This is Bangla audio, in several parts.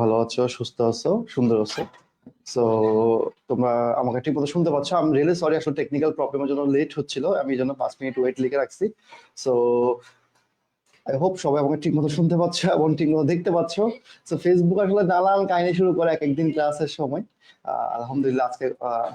ভালো আছো, সুস্থ আছো, সুন্দর আছো। সো তোমরা আমাকে ঠিক মতো শুনতে পাচ্ছ? আমি রিয়েলি সরি, আসলে টেকনিক্যাল প্রবলেমের জন্য লেট হচ্ছিল, আমি এই জন্য 5 মিনিট ওয়েট লিখে রাখছি। সো আই হোপ সবাই আমাকে ঠিক মতো শুনতে পাচ্ছ এবং ঠিক মতো দেখতে পাচ্ছ। তো ফেসবুক আসলে নানান কাহিনী শুরু করে এক একদিন ক্লাসের সময়। আলহামদুলিল্লাহ আজকে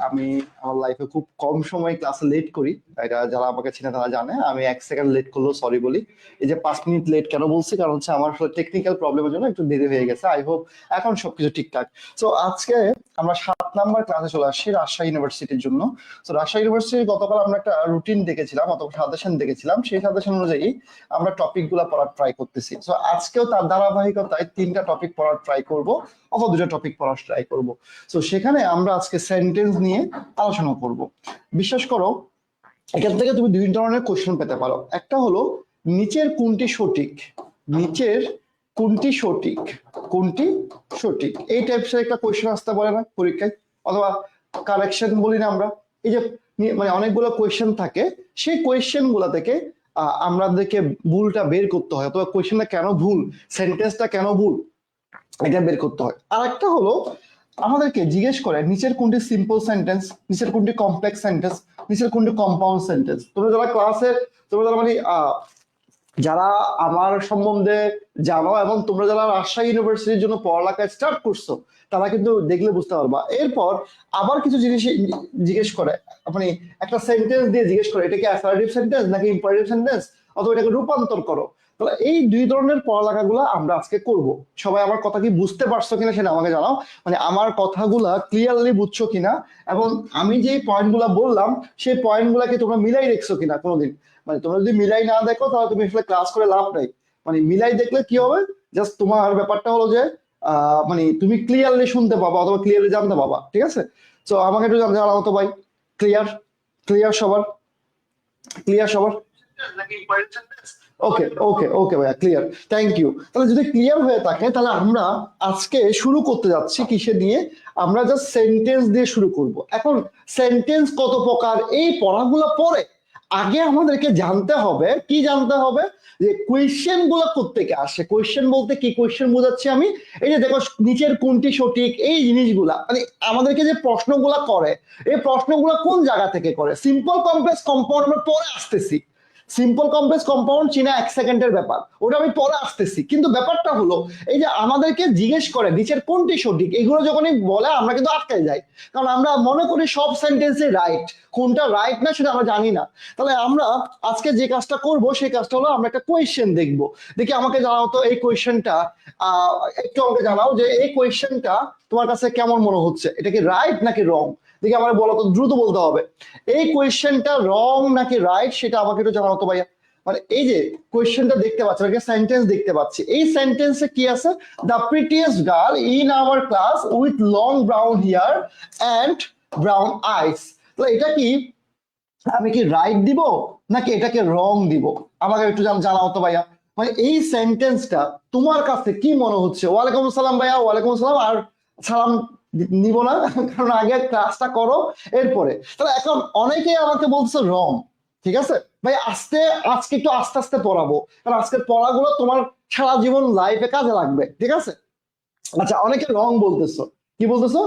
আমি আমার লাইফে খুব কম সময় ক্লাসে লেট করি। এটা যারা আমাকে চিনে তারা জানে, আমি 1 সেকেন্ড লেট করলেও সরি বলি। এই যে 5 মিনিট লেট কেন বলছি, কারণ হচ্ছে আমার আসলে টেকনিক্যাল প্রবলেমের জন্য একটু দেরি হয়ে গেছে। আই হোপ এখন সবকিছু ঠিকঠাক। তো আজকে আমরা 7 নাম্বার ক্লাসে চলে আসছি রাজশাহী ইউনিভার্সিটির জন্য। তো রাজশাহী ইউনিভার্সিটি গতকাল আমরা একটা রুটিন দেখেছিলাম অথবা সাজেশন দেখেছিলাম, সেই সাজেশন অনুযায়ী আমরা টপিক গুলা পড়ার ট্রাই করতেছি। তো আজকেও তার ধারাবাহিকতায় 3টা টপিক পড়ার ট্রাই করব, অথবা 2টা টপিক পড়ার ট্রাই করব। তো সেখানে আমরা আজকে সেন্টেন্স নিয়ে আলোচনা করব। বিশ্বাস করো, এখান থেকে তুমি 2 ধরনের কোশ্চেন পেতে পারো। একটা হলো নিচের কোনটি সঠিক, নিচের কোনটি সঠিক, কোনটি সঠিক, এই টাইপসের একটা কোশ্চেন আসতে পারে না পরীক্ষায়, অথবা কারেকশন বলি না আমরা। এই যে মানে অনেকগুলো কোয়েশ্চেন থাকে, সেই কোয়েশ্চেন গুলা থেকে আমাদেরকে ভুলটা বের করতে হয়, অথবা কোয়েশ্চেনটা কেন ভুল, সেন্টেন্সটা কেন ভুল, এটা বের করতে হয়। আর একটা হলো আমাদেরকে জিজ্ঞেস করে নিচের কোনটি সিম্পল সেন্টেন্স, নিচের কোনটি কমপ্লেক্স সেন্টেন্স, নিচের কোনটি কম্পাউন্ড সেন্টেন্স। তোমরা যারা ক্লাসে, তোমরা যারা মানে যারা আমার সম্বন্ধে জানো এবং তোমরা যারা রাজশাহী ইউনিভার্সিটির জন্য পড়ালেখা স্টার্ট করছো, তারা কিন্তু দেখলে বুঝতে পারবা। এরপর আবার কিছু জিনিস জিজ্ঞেস করে, মানে একটা সেন্টেন্স দিয়ে জিজ্ঞেস করে এটা কি অ্যাসার্টিভ সেন্টেন্স নাকি ইম্পারেটিভ সেন্টেন্স, অথবা এটাকে রূপান্তর করো। তাহলে এই 2 ধরনের পড়ালেখাগুলো আমরা আজকে করব। সবাই আমার কথা কি বুঝতে পারছো কিনা সেটা আমাকে জানাও, মানে আমার কথাগুলা ক্লিয়ারলি বুঝছো কিনা, এবং আমি যে পয়েন্টগুলা বললাম সেই পয়েন্টগুলাকে তোমরা মিলাই রেখছো কিনা কোনোদিন। মানে তোমরা যদি মিলাই না দেখো তাহলে তুমি আসলে ক্লাস করে লাভ নাই। মানে মিলাই দেখলে কি হবে, জাস্ট তোমার ব্যাপারটা হলো যে মানে তুমি ক্লিয়ারলি শুনতে পাবা অথবা ক্লিয়ারলি জানতে পাবা। ঠিক আছে? তো আমাকে একটু জানাও তো ভাই, ক্লিয়ার, ক্লিয়ার সবার, ক্লিয়ার সবার? ওকে ওকে ওকে ভাইয়া, ক্লিয়ার, থ্যাংক ইউ। তাহলে যদি ক্লিয়ার হয়ে থাকে তাহলে আমরা আজকে শুরু করতে যাচ্ছি কিসে দিয়ে, আমরা জাস্ট সেন্টেন্স দিয়ে শুরু করব। এখন সেন্টেন্স কত প্রকার এই পড়াগুলো পরে আগে আমাদেরকে জানতে হবে, কি জানতে হবে, যে কোয়েশ্চেন গুলো কোত্থেকে আসে। কোয়েশ্চেন বলতে কি কোয়েশ্চেন বোঝাচ্ছি আমি, এই যে দেখো নিচের কোনটি সঠিক, এই জিনিসগুলা মানে আমাদেরকে যে প্রশ্নগুলা করে, এই প্রশ্নগুলো কোন জায়গা থেকে করে। সিম্পল কমপ্লেক্স কম্পাউন্ড আমরা পরে আসতেছি, সিম্পল কমপ্লেক্স কম্পাউন্ড চিনা 1 সেকেন্ডের ব্যাপার, ওটা আমি পরে আসতেছি। কিন্তু ব্যাপারটা হলো এই যে আমাদেরকে জিজ্ঞেস করে নিচের কোনটি সঠিক, এগুলো যখনই বলে আমরা কিন্তু আটকাই যাই, কারণ আমরা মনে করি সব সেন্টেন্সে রাইট, কোনটা রাইট না সেটা আমরা জানি না। তাহলে আমরা আজকে যে কাজটা করব সেই কাজটা হলো আমরা একটা কোয়েশ্চেন দেখব। দেখি আমাকে জানাও তো এই কোয়েশ্চেনটা, একটু আমাকে জানাও যে এই কোয়েশ্চেনটা তোমার কাছে কেমন মনে হচ্ছে, এটা কি রাইট নাকি রং। দেখি আমার বলো তো, দ্রুত বলতে হবে এই কোয়েশ্চেনটা রং নাকি রাইট, সেটা আমাকে একটু জানাও তো ভাইয়া। মানে এই যে কোয়েশ্চেনটা দেখতে পাচ্ছি, একটা সেন্টেন্স দেখতে পাচ্ছি, এই সেন্টেন্সে কি আছে, the prettiest girl in our class with long brown hair and brown eyes. তো এটা কি, আমি কি রাইট দিব নাকি এটাকে রং দিব, আমাকে একটু জানাও তো ভাইয়া। মানে এই সেন্টেন্সটা তোমার কাছে কি মনে হচ্ছে। ওয়ালাইকুম আসসালাম ভাইয়া, ওয়ালাইকুম আসসালাম। আর সালাম নিব না, কারণ আগে ক্লাসটা করো এরপরে। তাহলে এখন অনেকেই আমাকে বলছে রং। ঠিক আছে ভাই, আজকে একটু আস্তে আস্তে পড়াবো, কারণ আজকের পড়াগুলো তোমার সারা জীবন লাইফে কাজে লাগবে। ঠিক আছে? আচ্ছা, অনেকে রং বলতেছো, কি বলতেছো,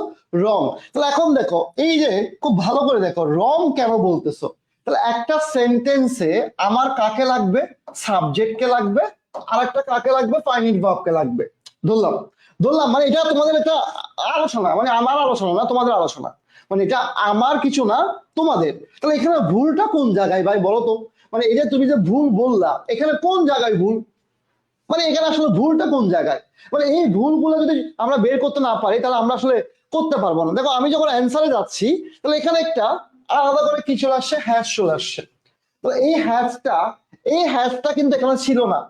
রং। তাহলে এখন দেখো এই যে খুব ভালো করে দেখো রং কেন বলতেছো। তাহলে একটা সেন্টেন্সে আমার কাকে লাগবে, সাবজেক্টকে লাগবে, আর একটা কাকে লাগবে, ফাইনাইট ভার্বকে লাগবে। ধরলাম, ধরলাম, মানে এটা তোমাদের একটা আলোচনা, মানে আমার আলোচনা না তোমাদের আলোচনা, মানে এটা আমার কিছু না তোমাদের। তাহলে এখানে ভুলটা কোন জায়গায় ভাই বলো তো। মানে এই যে তুমি যে ভুল বললা, এখানে কোন জায়গায় ভুল, মানে এখানে আসলে ভুলটা কোন জায়গায়। মানে এই ভুলগুলো যদি আমরা বের করতে না পারি তাহলে আমরা আসলে করতে পারবো না। দেখো আমি যখন অ্যান্সারে যাচ্ছি, তাহলে এখানে একটা আলাদা করে কি চলে আসছে, হ্যাশ চলে আসছে। তো এই হ্যাশটা কিন্তু এখানে ছিল না,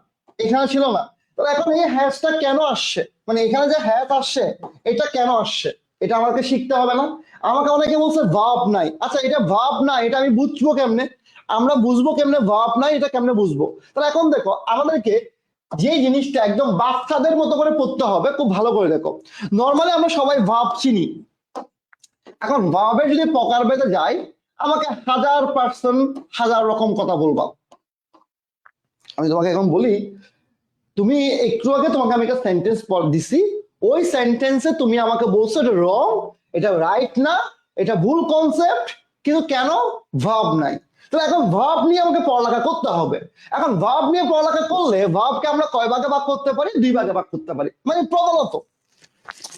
এখানে ছিল না। তাহলে এখন এই হ্যাশটা কেন আসছে, মানে এখানে যে হ্যাশ আসছে এটা কেন আসছে, এটা আমাকে শিখতে হবে না। আমাকে অনেকে বলছে ভাব নাই। আচ্ছা, এটা ভাব না, এটা আমি বুঝবো কেমনে, আমরা বুঝবো কেমনে ভাব নাই, এটা কেমনে বুঝবো। তাহলে এখন দেখো আমাদেরকে যে জিনিসটা একদম বাচ্চাদের মতো করে পড়তে হবে, খুব ভালো করে দেখো। নর্মালি আমরা সবাই ভাব চিনি, এখন ভাবের যদি প্রকার ভেদে যাই, আমাকে 1000% হাজার রকম কথা বলবা। আমি তোমাকে এখন বলি, তুমি একটু আগে তোমাকে আমি একটা সেন্টেন্স দিছি, ওই সেন্টেন্সে তুমি আমাকে বলছো এটা রং, এটা রাইট না, এটা ভুল কনসেপ্ট, কিন্তু কেন ভার্ব নাই। তাহলে এখন ভার্ব নিয়ে আমাকে পড়ালেখা করতে হবে। এখন ভার্ব নিয়ে পড়ালেখা করলে ভার্বকে আমরা কয় ভাগে ভাগ করতে পারি? 2 ভাগে ভাগ করতে পারি। মানে প্রধানত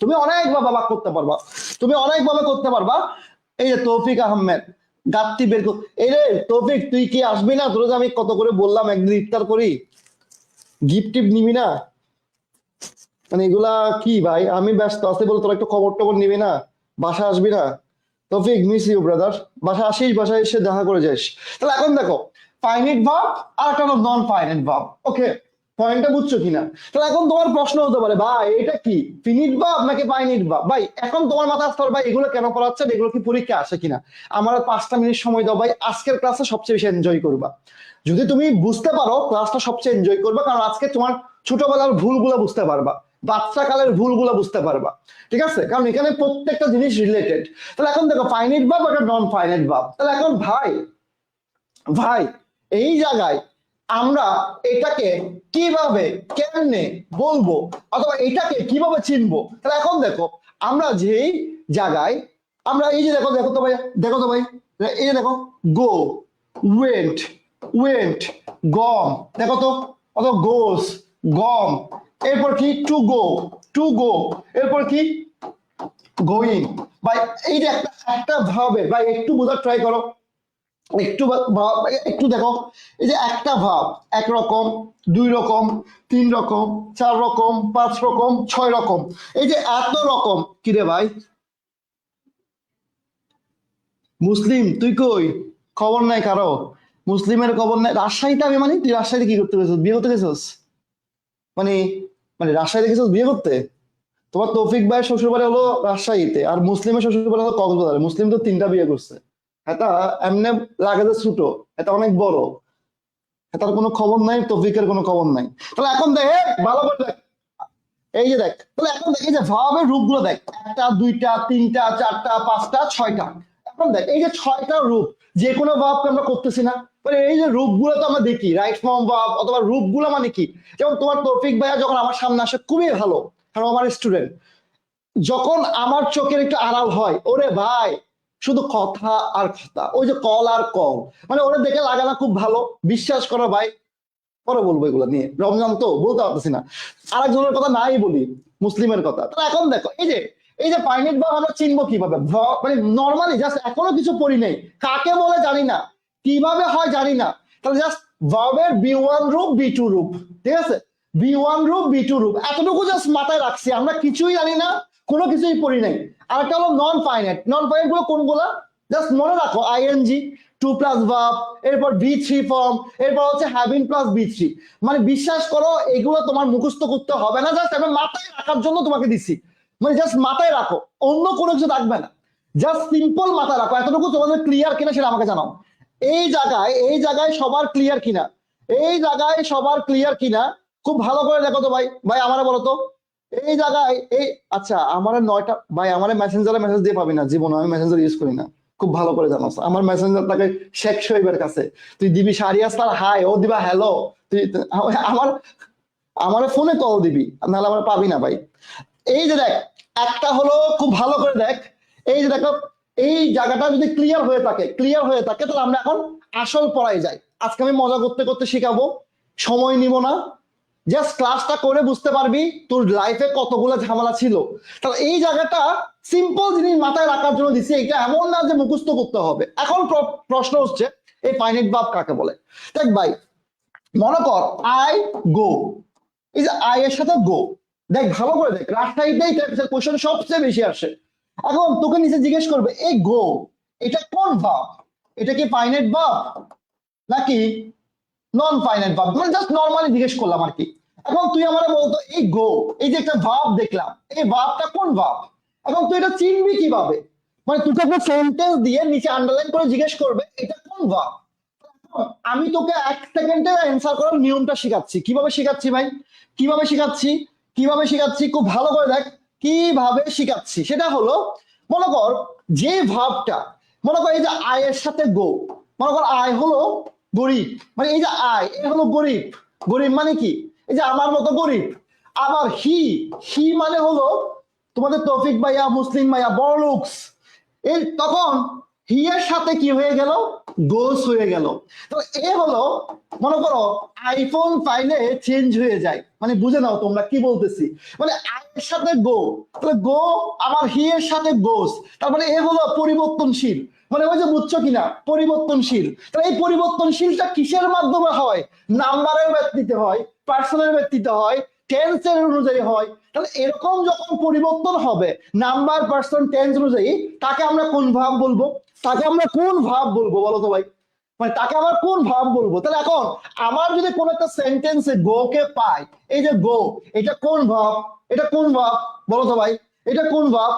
তুমি অনেকভাবে ভাগ করতে পারবা, তুমি অনেকভাবে করতে পারবা। এই যে তৌফিক আহমেদ গাত্তি বের কর, এই রে তৌফিক তুই কি আসবি না? তোর আমি কত করে বললাম একদিন ইফতার করি, গিফট টিপ নিবি না? মানে এগুলা কি ভাই, আমি ব্যস্ত আছি বলে তোর একটু খবর টবর নিবি না? বাসা আসবি না? তৌফিক মিস ইউ ব্রাদার, বাসা আসিস, বাসায় এসে দেখা করে যাস। তাহলে এখন দেখো ফাইনাইট ভার্ব আর একটা নন ফাইনাইট ভার্ব। ওকে, পয়েন্টটা বুঝছো কিনা? তাহলে এখন তোমার প্রশ্ন হতে পারে ভাই এটা কি ফিনিট ভার্ব নাকি ফাইনাইট ভার্ব? ভাই এখন তোমার মাথায় আসতে পারে ভাই এগুলো কেন পড়াচ্ছেন, এগুলো কি পরীক্ষা আসে কিনা? আমার 5টা মিনিট সময় দাও ভাই, আজকের ক্লাসে সবচেয়ে বেশি এনজয় করবা। যদি তুমি বুঝতে পারো ক্লাসটা সবচেয়ে এনজয় করবা, কারণ আজকে তোমার ছোটবেলার ভুলগুলো বুঝতে পারবা, বাচ্চা কালের ভুলগুলো বুঝতে পারবা। ঠিক আছে, কারণ এখানে প্রত্যেকটা জিনিস রিলেটেড। তাহলে এখন দেখো ফাইনাইট ভার্ব আর নন ফাইনাইট ভার্ব। তাহলে এখন ভাই ভাই এই জায়গায় আমরা এটাকে কিভাবে কেমনে বলবো, অথবা এটাকে কিভাবে চিনবো? তাহলে এখন দেখো আমরা যেই জায়গায় আমরা এই যে দেখো, দেখো তো ভাই, দেখো তো ভাই, এই যে দেখো গো, ওয়েন্ট, ওয়েন্ট, গম, দেখো তো, অথবা গোস, গম, এরপর কি টু গো, টু গো, এরপর কি গোয়িং। ভাই এই যে একটা একটা ভাবে ভাই একটু বোঝার ট্রাই করো, একটু একটু দেখো, এই যে একটা ভাব একরকম, 2 রকম, 3 রকম, 4 রকম, 5 রকম, 6 রকম, এই যে এত রকম। কিরে ভাই মুসলিম তুই কই? খবর নাই কারো, মুসলিমের খবর নাই। রাজশাহীতে আমি মানে তুই রাজশাহীতে কি করতে গেছিস? বিয়ে করতে গেছিস? মানে মানে রাজশাহীতে গেছিস বিয়ে করতে? তোমার তৌফিক ভাইয়ের শ্বশুর বাড়ি হলো রাজশাহীতে, আর মুসলিমের শ্বশুর বাড়ি হলো কক্সবাজারে। মুসলিম তো 3টা বিয়ে করছে। এটা এমনি লাগে যে ছোট, এটা অনেক বড়। তার কোনো খবর নাই, তৌফিকের কোনো খবর নাই। তাহলে এখন দেখ ভালো করে দেখ, এই যে দেখ, তাহলে এখন দেখ এই যে ভাবের রূপগুলো দেখ, 1টা 2টা 3টা 4টা 5টা 6টা। এখন দেখ এই যে 6টা রূপ, যে কোনো ভাবকে আমরা করতেছি না? মানে এই যে রূপগুলো তো আমরা দেখি, রাইট ফর্ম ভাব অথবা রূপগুলো মানে কি? যেমন তোমার তৌফিক ভাইয়া যখন আমার সামনে আসে খুবই ভালো, কারণ আমার স্টুডেন্ট। যখন আমার চোখের একটু আড়াল হয়, ওরে ভাই শুধু কথা আর কথা, ওই যে কল আর কল, মানে ওরা দেখে লাগে না খুব ভালো? বিশ্বাস করো ভাই, পরে বলবো এগুলো নিয়ে, রমজান তো বলতে পারতেছি না। আরেকজনের কথা নাই বলি, মুসলিমের কথা। তাহলে এখন দেখো এই যে ফাইনাইট ভার্ব আমরা চিনবো কিভাবে? মানে নর্মালি জাস্ট এখনো কিছু পড়ি নেই, কাকে বলে জানি না, কিভাবে হয় জানি না। তাহলে জাস্ট ভার্বের বি1 রূপ বি2 রূপ, ঠিক আছে, বি1 রূপ বি2 রূপ, এতটুকু জাস্ট মাথায় রাখছি, আমরা কিছুই জানি না, কোনো কিছুই পড়ি নাই। আর একটা হলো নন ফাইনাইট। নন ফাইনাইট গুলো কোনগুলা? জাস্ট মনে রাখো আইএনজি, 2+ ভার্ব, এরপর বি3 ফর্ম, এরপর হচ্ছে হ্যাভিং প্লাস বি3। মানে বিশ্বাস করো এগুলো তোমার মুখস্থ করতে হবে না, জাস্ট আমি মাথায় রাখার জন্য তোমাকে দিচ্ছি। মানে জাস্ট মাথায় রাখো, অন্য কোনো কিছু রাখবে না, জাস্ট সিম্পল মাথায় রাখো। এতটুকু তোমাদের ক্লিয়ার কিনা সেটা আমাকে জানাও। এই জায়গায় সবার ক্লিয়ার কিনা? এই জায়গায় সবার ক্লিয়ার কিনা? খুব ভালো করে দেখো তো ভাই, ভাই আমারে বলো তো এই জায়গায় এই, আচ্ছা আমার 9টা ভাই, আমার মেসেঞ্জারে মেসেজ দিয়ে পাবি না জীবন, আমি মেসেঞ্জার ইউজ করি না, খুব ভালো করে জানো। আমার মেসেঞ্জার থাকে শেখ শোয়েবের কাছে, তুই দিবি শাহরিয়ার হাই, ও দিবা হ্যালো, তুই আমার আমার ফোনে কল দিবি, নাহলে আমার পাবি না ভাই। এই যে দেখ একটা হলো, খুব ভালো করে দেখ, এই যে দেখো এই জায়গাটা যদি ক্লিয়ার হয়ে থাকে তাহলে আমরা এখন আসল পড়ায় যাই। আজকে আমি মজা করতে করতে শিখাবো, সময় নিব না, জাস্ট ক্লাসটা করে বুঝতে পারবি তোর লাইফে কতগুলো ঝামেলা ছিল। তাহলে এই জায়গাটা সিম্পল জিনিস মাথায় রাখার জন্য দিচ্ছি, এটা এমন না যে মুখস্থ করতে হবে। এখন প্রশ্ন হচ্ছে এই ফাইনাইট ভার্ব কাকে বলে? দেখ ভাই, মনে কর আই গো, এই যে আই এর সাথে গো, দেখ ভালো করে দেখ, রাজশাহীতেই কোশ্চেন সবচেয়ে বেশি আসে। এখন তোকে নিচে জিজ্ঞেস করবে এই গো এটা কোন ভার্ব? এটা কি ফাইনাইট ভার্ব নাকি নন ফাইনাইট ভার্ব? মানে জাস্ট নর্মালি জিজ্ঞেস করলাম আর কি। এখন তুই আমার বলতো এই গো, এই যে একটা ভার্ব দেখলাম, এই ভার্বটা কোন ভার্ব? এখন তুই এটা চিনবি কিভাবে? মানে তুই একটা সেন্টেন্স দিয়ে নিচে আন্ডারলাইন করে জিজ্ঞেস করবে এটা কোন ভার্ব। আমি তোকে 1 সেকেন্ডে অ্যান্সার করার নিয়মটা শিখাচ্ছি। কিভাবে শিখাচ্ছি ভাই, কিভাবে শিখাচ্ছি খুব ভালো করে দেখ। কিভাবে শিখাচ্ছি সেটা হলো, মনে কর যে ভাবটা, মনে কর এই যে আয় এর সাথে গো, মনে কর আয় হলো গরিব, মানে এই যে আয় এ হলো গরিব। গরিব মানে কি? এই যে আমার মতো গরিব। আবার হি, হি মানে হলো তোমাদের তৌফিক ভাইয়া, মুসলিম ভাইয়া, বড়লুকস, এই তখন হি এর সাথে কি হয়ে গেল, গোস হয়ে গেল। তো এ হলো, মনে করো আইফোন পাইলে চেঞ্জ হয়ে যায়, মানে বুঝে নাও তোমরা কি বলতেছি, মানে আই এর সাথে গো, তাহলে গো আবার হি এর সাথে গোস, তার মানে এ হলো পরিবর্তনশীল, মানে ওই যে বুঝছো কিনা পরিবর্তনশীল। তাহলে এই পরিবর্তনশীলটা কিসের মাধ্যমে হয়, নাম্বারের ভিত্তিতে হয়, পার্সনের ভিত্তিতে হয়, টেন্সের অনুযায়ী হয়। তাহলে এরকম যখন পরিবর্তন হবে নাম্বার, পার্সন, টেন্স অনুযায়ী, তাকে আমরা কোন ভাব বলবো, তাকে আমরা কোন ভাব বলবো বলো তো ভাই, মানে তাকে আমার কোন ভাব বলবো। তাহলে এখন আমার যদি কোন একটা সেন্টেন্সে গো কে পাই, এই যে গো, এটা কোন ভাব, এটা কোন ভাব বলো তো ভাই, এটা কোন ভাব,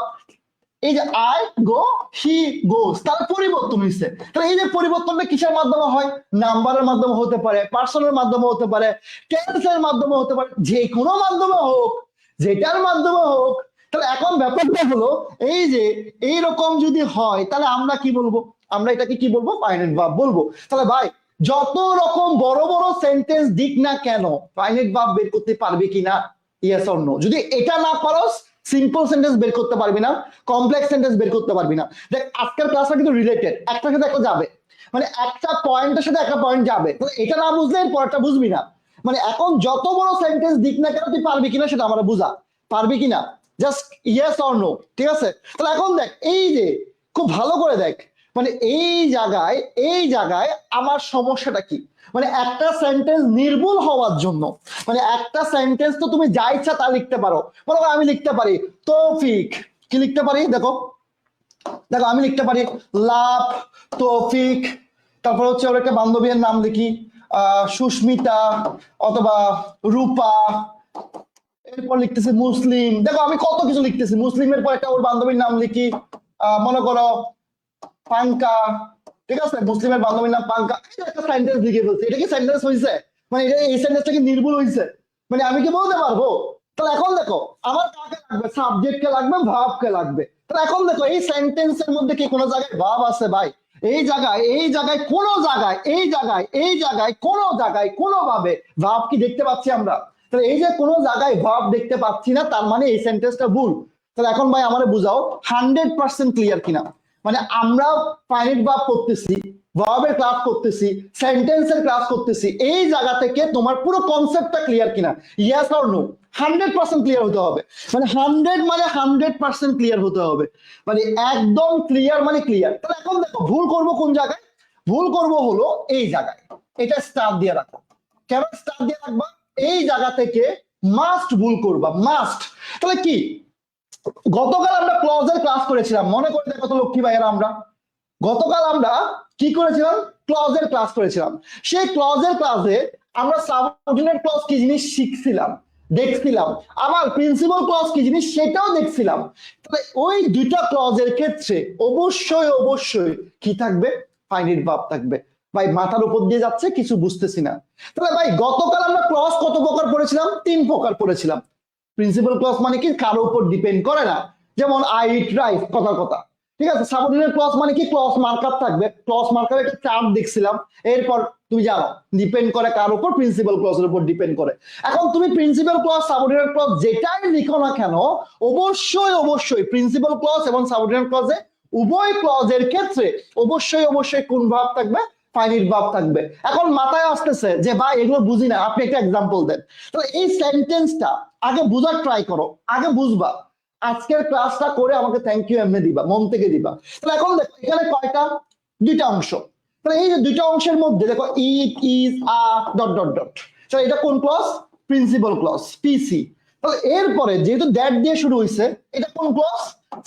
এই যে আই গো হি গোস, তার পরিবর্তন হয়েছে। তাহলে এই যে পরিবর্তনটা কিসের মাধ্যমে হয়, নাম্বারের মাধ্যমে হতে পারে, পার্সনের মাধ্যমে হতে পারে, টেন্সের মাধ্যমে হতে পারে, যে কোনো মাধ্যমে হোক, যেটার মাধ্যমে হোক। তাহলে এখন ব্যাপারটা হলো এই যে এইরকম যদি হয় তাহলে আমরা কি বলবো, আমরা এটাকে কি বলবো, ফাইনাইট ভার্ব বলবো। তাহলে ভাই যত রকম বড় বড় সেন্টেন্স দিক না কেন, ফাইনাইট ভার্ব বের করতে পারবে কিনা, ইয়েস অর নো। যদি এটা না পারো, সিম্পল সেন্টেন্স বের করতে পারবি না, কমপ্লেক্স সেন্টেন্স বের করতে পারবি না। দেখ আজকের ক্লাসটা কিন্তু রিলেটেড, একটার সাথে একটা যাবে, মানে একটা পয়েন্টের সাথে একটা পয়েন্ট যাবে, এটা না বুঝলে পরেরটা বুঝবি না। মানে এখন যত বড় সেন্টেন্স দিক না কেন তুই পারবি কিনা সেটা আমরা বুঝা, পারবি কিনা, জাস্ট ইয়েস অর নো, ঠিক আছে। তাহলে এখন দেখ এই যে খুব ভালো করে দেখ, মানে এই জায়গায় আমার সমস্যাটা কি, মানে একটা সেন্টেন্স নির্ভুল হওয়ার জন্য, মানে একটা সেন্টেন্স তো তুমি যা ইচ্ছা তা লিখতে পারো। মনে করো আমি লিখতে পারি তৌফিক, কি লিখতে পারি, দেখো দেখো আমি লিখতে পারি লাভ তৌফিক, তারপর হচ্ছে ওর একটা বান্ধবীর নাম লিখি সুস্মিতা অথবা রূপা, এরপর লিখতেছি মুসলিম, দেখো আমি কত কিছু লিখতেছি, মুসলিমের পর একটা ওর বান্ধবীর নাম লিখি মনে করো পাঙ্কা, ঠিক আছে, মুসলিমের বান্ধবীর নাম পাঙ্কা, একটা সেন্টেন্স লিখে ফেলছি। এটা কি সেন্টেন্স হয়েছে, মানে এটা এই সেন্টেন্সটা কি নির্ভুল হয়েছে, মানে আমি কি বলতে পারবো। তাহলে এখন দেখো আমার কাকে লাগবে, সাবজেক্টকে লাগবে, ভার্বকে লাগবে। তাহলে এখন দেখো এই সেন্টেন্সের মধ্যে কি কোনো জায়গায় ভার্ব আছে ভাই, এই জায়গায় কোনো জায়গায়, কোনো জায়গায় কোনোভাবে ভার্ব কি দেখতে পাচ্ছি আমরা। তাহলে এই যে কোনো জায়গায় ভার্ব দেখতে পাচ্ছি না, তার মানে এই সেন্টেন্সটা ভুল। তাহলে এখন ভাই আমারে বুঝাও 100% ক্লিয়ার কিনা, মানে আমরা ফাইনাইট ভার্ব করতেছি, ভার্বের ক্লাস করতেছি, সেন্টেন্সের ক্লাস করতেছি, এই জায়গা থেকে তোমার পুরো কনসেপ্টটা ক্লিয়ার কিনা, ইয়েস অর নো। 100% ক্লিয়ার হতে হবে, মানে 100% ক্লিয়ার হতে হবে, মানে একদম ক্লিয়ার, মানে ক্লিয়ার। তাহলে এখন দেখো ভুল করব কোন জায়গায়, ভুল করব হলো এই জায়গায়, এটা স্টার দিয়ে রাখো। কেন স্টার দিয়ে রাখবা, এই জায়গা থেকে মাস্ট ভুল করবা, মাস্ট। তাহলে কি, গতকাল আমরা ক্লজের ক্লাস করেছিলাম, মনে করে দেখো তো লক্ষ্মী ভাইয়েরা, আমরা গতকাল আমরা কি করেছিলাম, ক্লজের ক্লাস করেছিলাম। সেই ক্লজের ক্লাসে আমরা সাবঅর্ডিনেট ক্লজ কি জিনিস শিখছিলাম, দেখছিলাম, আবার প্রিন্সিপাল ক্লজ কি জিনিস সেটাও দেখছিলাম। তাহলে ওই দুইটা ক্লজের ক্ষেত্রে অবশ্যই কি থাকবে, ফাইনাইট ভার্ব থাকবে। ভাই মাথার উপর দিয়ে যাচ্ছে, কিছু বুঝতেছি না। তাহলে ভাই গতকাল আমরা ক্লজ কত প্রকার পড়েছিলাম, 3 প্রকার পড়েছিলাম। প্রিন্সিপাল ক্লজ মানে কি, কারো উপর ডিপেন্ড করে না, যেমন আই ইট রাইস, কথা, ঠিক আছে। সাবঅর্ডিনেট ক্লজ মানে কি, ক্লজ মার্কার থাকবে, ক্লজ মার্কার একটা চার্ট দেখছিলাম। এরপর তুমি জানো ডিপেন্ড করে কার উপর, প্রিন্সিপাল ক্লজের উপর ডিপেন্ড করে। এখন তুমি প্রিন্সিপাল ক্লজ, সাবঅর্ডিনেট ক্লজ যেটাই লিখো না কেন, অবশ্যই প্রিন্সিপাল ক্লজ এবং সাবঅর্ডিনেট ক্লজে উভয় ক্লজের ক্ষেত্রে অবশ্যই কোন ভাব থাকবে, ফাইনাইট ভার্ব থাকবে। এখন মাথায় আসতেছে যে ভাই এগুলো বুঝি না, আপনি একটা এক্সাম্পল দেন। তাহলে এই সেন্টেন্সটা আগে বুঝার ট্রাই করো, আগে বুঝবা, আজকের ক্লাসটা করে আমাকে থ্যাংক ইউ এমনি দিবা, মন থেকে দিবা। তাহলে এখন দেখো এখানে কয়টা, 2টা অংশ। তাহলে এই যে 2টা অংশের মধ্যে দেখো it is a dot dot dot, তাহলে এটা কোন ক্লজ, প্রিন্সিপাল ক্লজ, পিসি। তাহলে এরপরে যেহেতু দ্যাট দিয়ে শুরু হয়েছে, এটা কোন ক্লজ,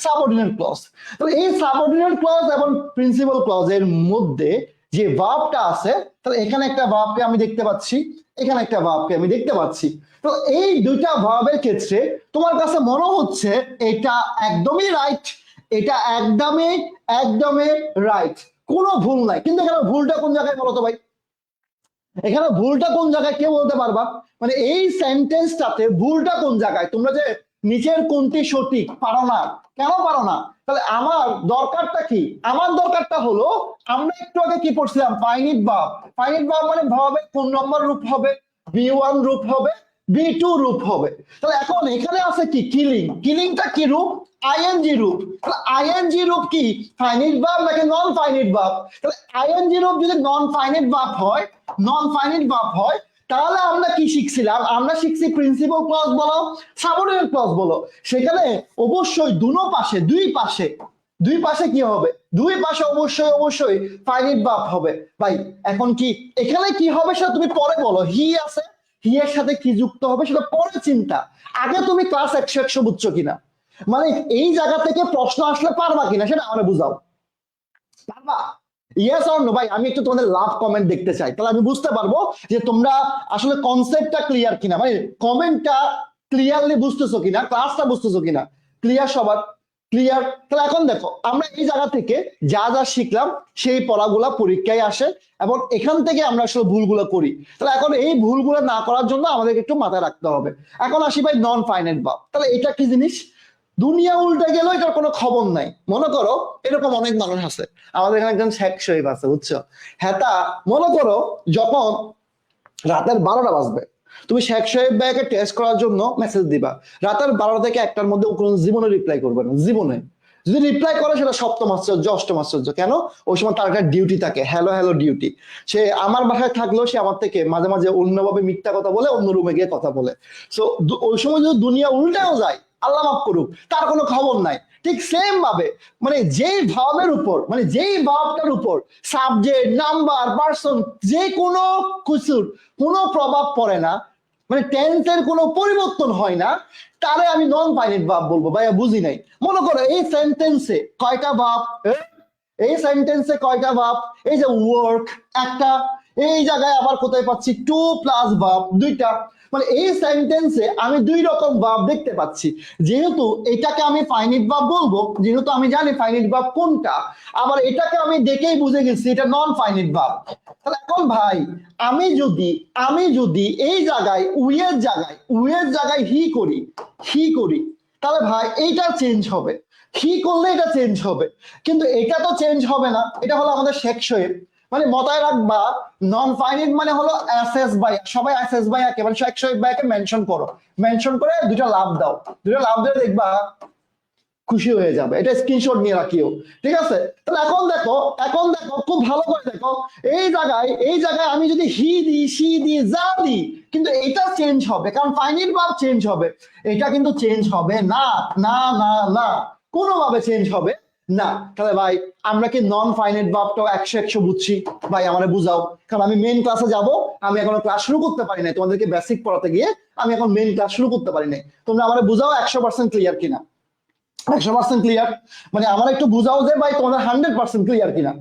সাবঅর্ডিনেট ক্লজ। তাহলে এই সাবঅর্ডিনেট ক্লজ এবং প্রিন্সিপাল ক্লজের মধ্যে যে ভার্বটা আছে, তাহলে এখানে একটা ভার্বকে আমি দেখতে পাচ্ছি, এখানে একটা ভার্বকে আমি দেখতে পাচ্ছি। তো এই 2টা ভার্বের ক্ষেত্রে তোমার কাছে মনে হচ্ছে এটা একদমই রাইট, এটা একদমই রাইট, কোনো ভুল নাই। কিন্তু এখানে ভুলটা কোন জায়গায় বলো তো ভাই, এখানে ভুলটা কোন জায়গায় কে বলতে পারবা, মানে এই সেন্টেন্সটাতে ভুলটা কোন জায়গায়, তোমরা যে নিচের কোনটি সঠিক পারো না, কেন পারো না। তাহলে আমার দরকারটা কি, আমার দরকারটা হলো, আমরা একটু আগে কি পড়ছিলাম, ফাইনাইট ভার্ব। ফাইনাইট ভার্ব মানে ভার্বের কোন নম্বর রূপ হবে, B1 রূপ হবে, B2 রূপ হবে। তাহলে এখন এখানে আছে কি কিলিং, কিলিংটা কি রূপ, আইএনজি রূপ। তাহলে আইএনজি রূপ কি ফাইনাইট ভার্ব নাকি নন ফাইনাইট ভার্ব? তাহলে আইএনজি রূপ যদি নন ফাইনাইট ভার্ব হয়, নন ফাইনাইট ভার্ব হয়, তাহলে আমরা কি শিখছিলাম, আমরা শিখছি প্রিন্সিপাল ক্লজ বলো, সাবঅর্ডিনেট ক্লজ বলো। সেখানে অবশ্যই দুই পাশে কি হবে, দুই পাশে অবশ্যই অবশ্যই ফাইনাইট ভার্ব হবে। ভাই এখন কি এখানে কি হবে সেটা তুমি পরে বলো, হি আছে, হি এর সাথে কি যুক্ত হবে সেটা পরে চিন্তা, আগে তুমি ক্লাস 100 বুঝছো কিনা, মানে এই জায়গা থেকে প্রশ্ন আসলে পারবা কিনা সেটা আমরা বুঝাও, পারবা? Yes or no? ভাই আমি একটু তোমাদের লাভ কমেন্ট দেখতে চাই, তাহলে আমি বুঝতে পারবো যে তোমরা আসলে কনসেপ্টটা ক্লিয়ার কিনা, মানে কমেন্টটা ক্লিয়ারলি বুঝতেছো কিনা, ক্লাসটা বুঝতেছো কিনা। ক্লিয়ার সবার? ক্লিয়ার? তাহলে এখন দেখো আমরা এই জায়গা থেকে যা যা শিখলাম সেই পড়াগুলা পরীক্ষায় আসে এবং এখান থেকে আমরা আসলে ভুলগুলো করি। তাহলে এখন এই ভুলগুলো না করার জন্য আমাদেরকে একটু মাথায় রাখতে হবে। এখন আসি ভাই নন ফাইনাইট ভার্ব। তাহলে এটা কি জিনিস? দুনিয়া উল্টে গেল, এটার কোনো খবর নাই। মনে করো এরকম অনেক মানুষ আছে, আমাদের এখানে একজন শেখ শহীদ আছে বুঝছো, হ্যাঁ তা মনে করো যখন রাতের 12টা বাজবে, তুমি শেখ শহীদ ভাইকে টেস্ট করার জন্য মেসেজ দিবা, রাতের 12টা থেকে 1টার মধ্যে কোনো জীবনে রিপ্লাই করবে না, জীবনে। যদি রিপ্লাই করে সেটা সপ্তম আশ্চর্য, অষ্টম আশ্চর্য। কেন? ওই সময় তার একটা ডিউটি থাকে, হ্যালো হ্যালো ডিউটি। সে আমার বাসায় থাকলেও সে আমার থেকে মাঝে মাঝে অন্যভাবে মিথ্যা কথা বলে, অন্য রুমে গিয়ে কথা বলে। সো ওই সময় যদি দুনিয়া উল্টেও যায়, আল্লাহ মাফ করুক, তার কোনো খবর নাই। ঠিক সেম ভাবে মানে যেই ভাবের উপর, মানে যেই ভাবটার উপর সাবজেক্ট, নাম্বার, পার্সন, যে কোনো কিছুর কোনো প্রভাব পড়ে না, মানে টেন্সের কোনো পরিবর্তন হয় না, তারে আমি নন ফাইনাইট ভার্ব বলবো। ভাইয়া বুঝি নাই। মনে করো এই সেন্টেন্সে কয়টা ভার্ব, এই সেন্টেন্সে কয়টা ভার্ব? এই যে ওয়ার্ক একটা, এই জায়গায় আবার কোথায় পাচ্ছি টু প্লাস ভার্ব দুইটা, মানে এই সেন্টেন্সে আমি দুই রকম ভার্ব দেখতে পাচ্ছি। যেহেতু এটাকে আমি ফাইনাইট ভার্ব বলবো, যেহেতু আমি জানি ফাইনাইট ভার্ব কোনটা, আবার এটাকে আমি দেখেই বুঝে গেছি এটা নন ফাইনাইট ভার্ব। তাহলে এখন ভাই আমি যদি এই জায়গায় উইয়ের জায়গায় হি করি, তাহলে ভাই এইটা চেঞ্জ হবে, হি করলে এটা চেঞ্জ হবে, কিন্তু এটা তো চেঞ্জ হবে না। এটা হলো আমাদের শেখ শোয়েব, মানে মাথায় রাখবা নন ফাইনাইট মানে হলো এসএস বাই, সবাই এসএস বাই একে, মানে শেখ শোয়েব ভাইকে মেনশন করো, মেনশন করে দুটো লাভ দাও, দুটো লাভ দিয়ে দেখবা খুশি হয়ে যাবে। এটা স্ক্রিনশট নিয়ে রাখিও, ঠিক আছে? তাহলে এখন দেখো খুব ভালো করে দেখো, এই জায়গায় আমি যদি হি দিই, সি দিই, যা দিই, কিন্তু এটা চেঞ্জ হবে, কারণ ফাইনাইট ভার্ব চেঞ্জ হবে। এটা কিন্তু চেঞ্জ হবে না, না না না, কোনোভাবে চেঞ্জ হবে না। তাহলে ভাই আমরা কি নন ফাইনাইট ভার্বটাও 100 বুঝছি? ভাই আমারে বুঝাও, কারণ আমি মেইন ক্লাসে যাব, আমি এখনো ক্লাস শুরু করতে পারি নাই, তোমাদেরকে বেসিক পড়াতে গিয়ে আমি এখন মেইন ক্লাস শুরু করতে পারি নাই। তোমরা আমারে বুঝাও 100% ক্লিয়ার কিনা, 100% ক্লিয়ার, মানে আমার একটু বুঝাও যে ভাই তোমাদের 100% ক্লিয়ার কিনা।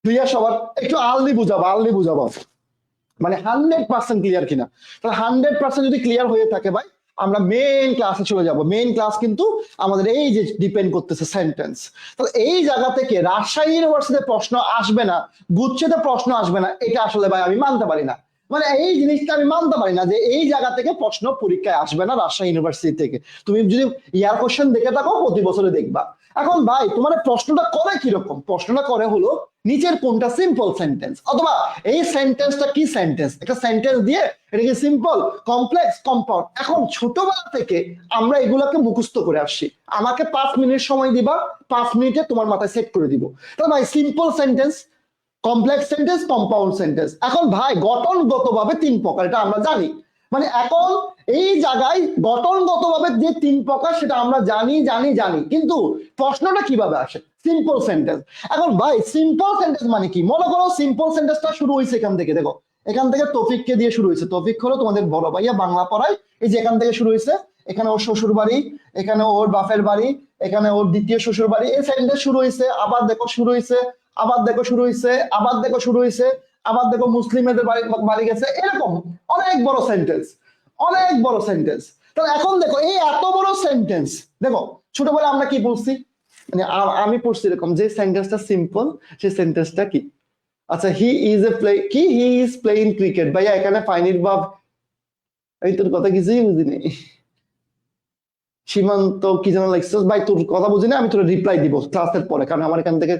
ক্লিয়ার সবার? একটু আর্লি বুঝাবো, মানে 100% ক্লিয়ার কিনা। তাহলে 100% যদি ক্লিয়ার হয়ে থাকে ভাই, আমরা মেইন ক্লাসে চলে যাব। মেইন ক্লাস কিন্তু আমাদের এই যে ডিপেন্ড করতেছে সেন্টেন্স। তাহলে এই জায়গা থেকে রাজশাহী ইউনিভার্সিটিতে প্রশ্ন আসবে না, গুচ্ছেতে প্রশ্ন আসবে না, এটা আসলে ভাই আমি মানতে পারি না। মানে এই জিনিসটা আমি মানতে পারি না যে এই জায়গা থেকে প্রশ্ন পরীক্ষায় আসবে না রাজশাহী ইউনিভার্সিটি থেকে। তুমি যদি ইয়ার কোশ্চেন দেখে থাকো প্রতি বছরে দেখবা। এখন ভাই তোমার প্রশ্নটা করে কিরকম? প্রশ্নটা করে হলো নিচের কোনটা সিম্পল সেন্টেন্স, অথবা এই সেন্টেন্সটা কি সেন্টেন্স, একটা সেন্টেন্স দিয়ে এটা কি সিম্পল, কমপ্লেক্স, কম্পাউন্ড। এখন ছোটবেলা থেকে আমরা এগুলোকে মুখস্থ করে আসছি, আমাকে 5 মিনিট সময় দিবা, 5 মিনিটে তোমার মাথায় সেট করে দিব। তাহলে ভাই simple sentence, complex sentence, compound sentence. এখন ভাই গঠনগতভাবে 3 প্রকার, এটা আমরা জানি। মানে এখন এই জায়গায় গঠনগতভাবে যে 3 প্রকার সেটা আমরা জানি, কিন্তু প্রশ্নটা কিভাবে আসে? Simple sentence. এখন ভাই সিম্পল সেন্টেন্স মানে কি? মনে করো সিম্পল সেন্টেন্সটা শুরু হয়েছে এখান থেকে, দেখো এখান থেকে তৌফিককে দিয়ে শুরু হয়েছে, তৌফিক হলো তোমাদের বড় ভাইয়া, বাংলা পড়ায়। এই যে এখান থেকে শুরু হয়েছে, এখানে ওর শ্বশুর বাড়ি, এখানে ওর বাপের বাড়ি, এখানে ওর দ্বিতীয় শ্বশুর বাড়ি, এই সেন্টেন্স শুরু হয়েছে, আবার দেখো শুরু হয়েছে, আবার দেখো শুরু হয়েছে, আবার দেখো শুরু হয়েছে, আবার দেখো মুসলিমেদের বাড়ি গেছে, এরকম অনেক বড় সেন্টেন্স, অনেক বড় সেন্টেন্স। তাহলে এখন দেখো এই এত বড় সেন্টেন্স, দেখো ছোটবেলায় আমরা কি বলছি, মানে আমি পড়ছি এরকম যে সেন্টেন্সটা সিম্পল, সেই সেন্টেন্সটা কি? আচ্ছা হি ইজ প্লেইং ক্রিকেট। ভাইয়া এখানে ফাইনাইট ভার্ব, এই তোর কথা কিছুই বুঝিনি। সীমান্ত কি যেন লাগছে ভাই, তোর কথা বুঝিনি, আমি তোর রিপ্লাই দিব ক্লাসের পরে, কারণ আমার এখান থেকে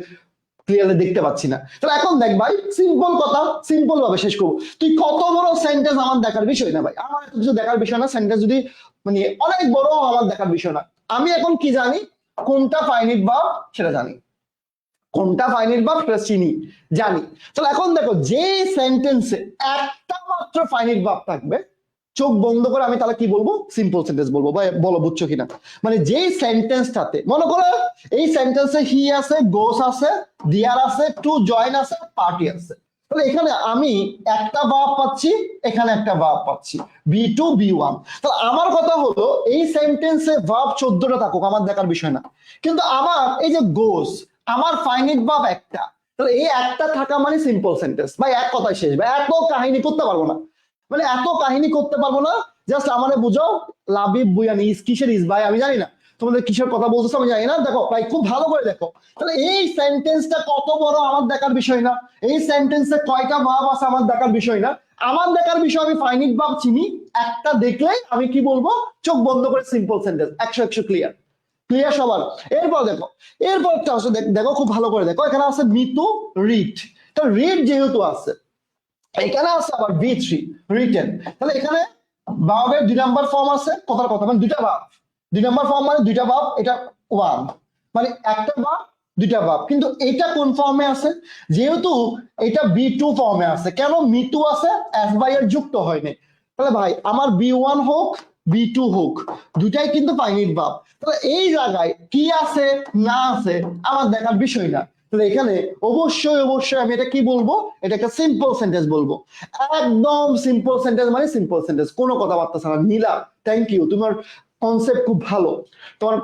ক্লিয়ারলি দেখতে পাচ্ছি না। তাহলে এখন দেখ ভাই, সিম্পল কথা, সিম্পল ভাবে শেষ করবো। তুই কত বড় সেন্টেন্স আমার দেখার বিষয় না ভাই, আমার এত কিছু দেখার বিষয় না। সেন্টেন্স যদি মানে অনেক বড় আমার দেখার বিষয় না। আমি এখন কি জানি, কোনটা ফাইনিট ভার্ব সেটা জানি, কোনটা ফাইনিট ভার্ব সেটা চিনি, জানি। তাহলে এখন দেখো, যে সেন্টেন্সে একটা মাত্র ফাইনিট ভার্ব থাকবে, চোখ বন্ধ করে আমি তাহলে কি বলবো, সিম্পল সেন্টেন্স বলবো। ভাই বলো বুঝছো কিনা? মানে যেই সেন্টেন্সটাতে মনে করো এই সেন্টেন্সে হি আছে, গোস আছে, দিয়ার আছে, টু জয়েন আছে, পার্টি আছে। তাহলে এখানে আমি একটা ভার্ব পাচ্ছি, এখানে একটা ভার্ব পাচ্ছি, B2 B1। তাহলে আমার কথা হলো এই সেন্টেন্সে ভার্ব 14টা থাকুক আমার দেখার বিষয় না, কিন্তু আমার এই যে গোস, আমার ফাইনিট ভার্ব একটা, তাহলে এই একটা থাকা মানে সিম্পল সেন্টেন্স। ভাই এক কথায় শেষ ভাই, এত কাহিনী করতে পারবো না, মানে এত কাহিনী করতে পারবো না। জাস্ট আমারে বুঝাও লাবিব বুয়ানি কিসের ইস ভাই, আমি জানি না তোমাদের কিসের কথা বলতেছো, আমি জানি না। দেখো ভাই খুব ভালো করে দেখো, তাহলে এই সেন্টেন্সটা কত বড় আমার দেখার বিষয় না, এই সেন্টেন্সে কয়টা ভাব আছে আমার দেখার বিষয় না। আমার দেখার বিষয় আমি ফাইনিট ভাব চিনি, একটা দেখলেই আমি কি বলবো, চোখ বন্ধ করে সিম্পল সেন্টেন্স, 100 ক্লিয়ার, ক্লিয়ার সবার। এরপর দেখো, এরপর দেখো খুব ভালো করে দেখো, এখানে আছে মিতু রিড। তো রিড যেহেতু আছে, এখানে আছে আবার V3 রিটেন, তাহলে এখানে ভার্বের 2 নাম্বার ফর্ম আছে, কথার কথা মানে দুইটা ভার্ব, 2 নাম্বার ফর্ম মানে দুইটা ভার্ব, এটা ওয়ান মানে একটা ভার্ব দুইটা ভার্ব। কিন্তু এটা কোন ফর্মে আছে, যেহেতু এটা B2 ফর্মে আছে, কেন মিতু আছে, এস বাই এর যুক্ত হয়নি। তাহলে ভাই আমার B1 হোক B2 হোক, দুটাই কিন্তু ফাইনিট ভার্ব। তাহলে এই জায়গায় কি আছে না আছে আমার দেখার বিষয় না। তাহলে এখানে অবশ্যই অবশ্যই আমি এটা কি বলবো, এটা একটা সিম্পল সেন্টেন্স বলবো, একদম সিম্পল সেন্টেন্স মানে সিম্পল সেন্টেন্স, কোনো কথাবার্তা ছাড়া। নীলা, থ্যাংক ইউ, তোমার কনসেপ্ট খুব ভালো, তোমার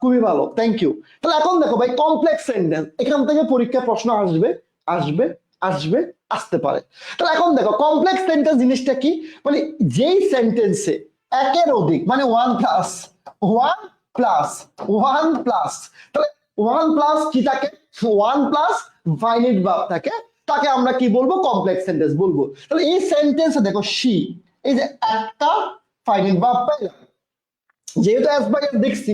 খুবই ভালো, থ্যাংক ইউ। তাহলে এখন দেখো ভাই, কমপ্লেক্স সেন্টেন্স, এখান থেকে পরীক্ষা প্রশ্ন আসবে আসবে আসবে, আসতে পারে। তাহলে এখন দেখো কমপ্লেক্স সেন্টেন্স জিনিসটা কি, মানে যেই সেন্টেন্সে একের অধিক মানে one plus one plus one plus, তাহলে ওয়ান প্লাস কি থাকে, ওয়ান প্লাস ফাইনিট ভার্ব থাকে, তাকে আমরা কি বলবো, কমপ্লেক্স সেন্টেন্স বলবো। তাহলে এই সেন্টেন্সে দেখো সি, এই যে একটা ফাইনিট ভার্ব পাইলাম, যেহেতু এস বাই এস দেখছি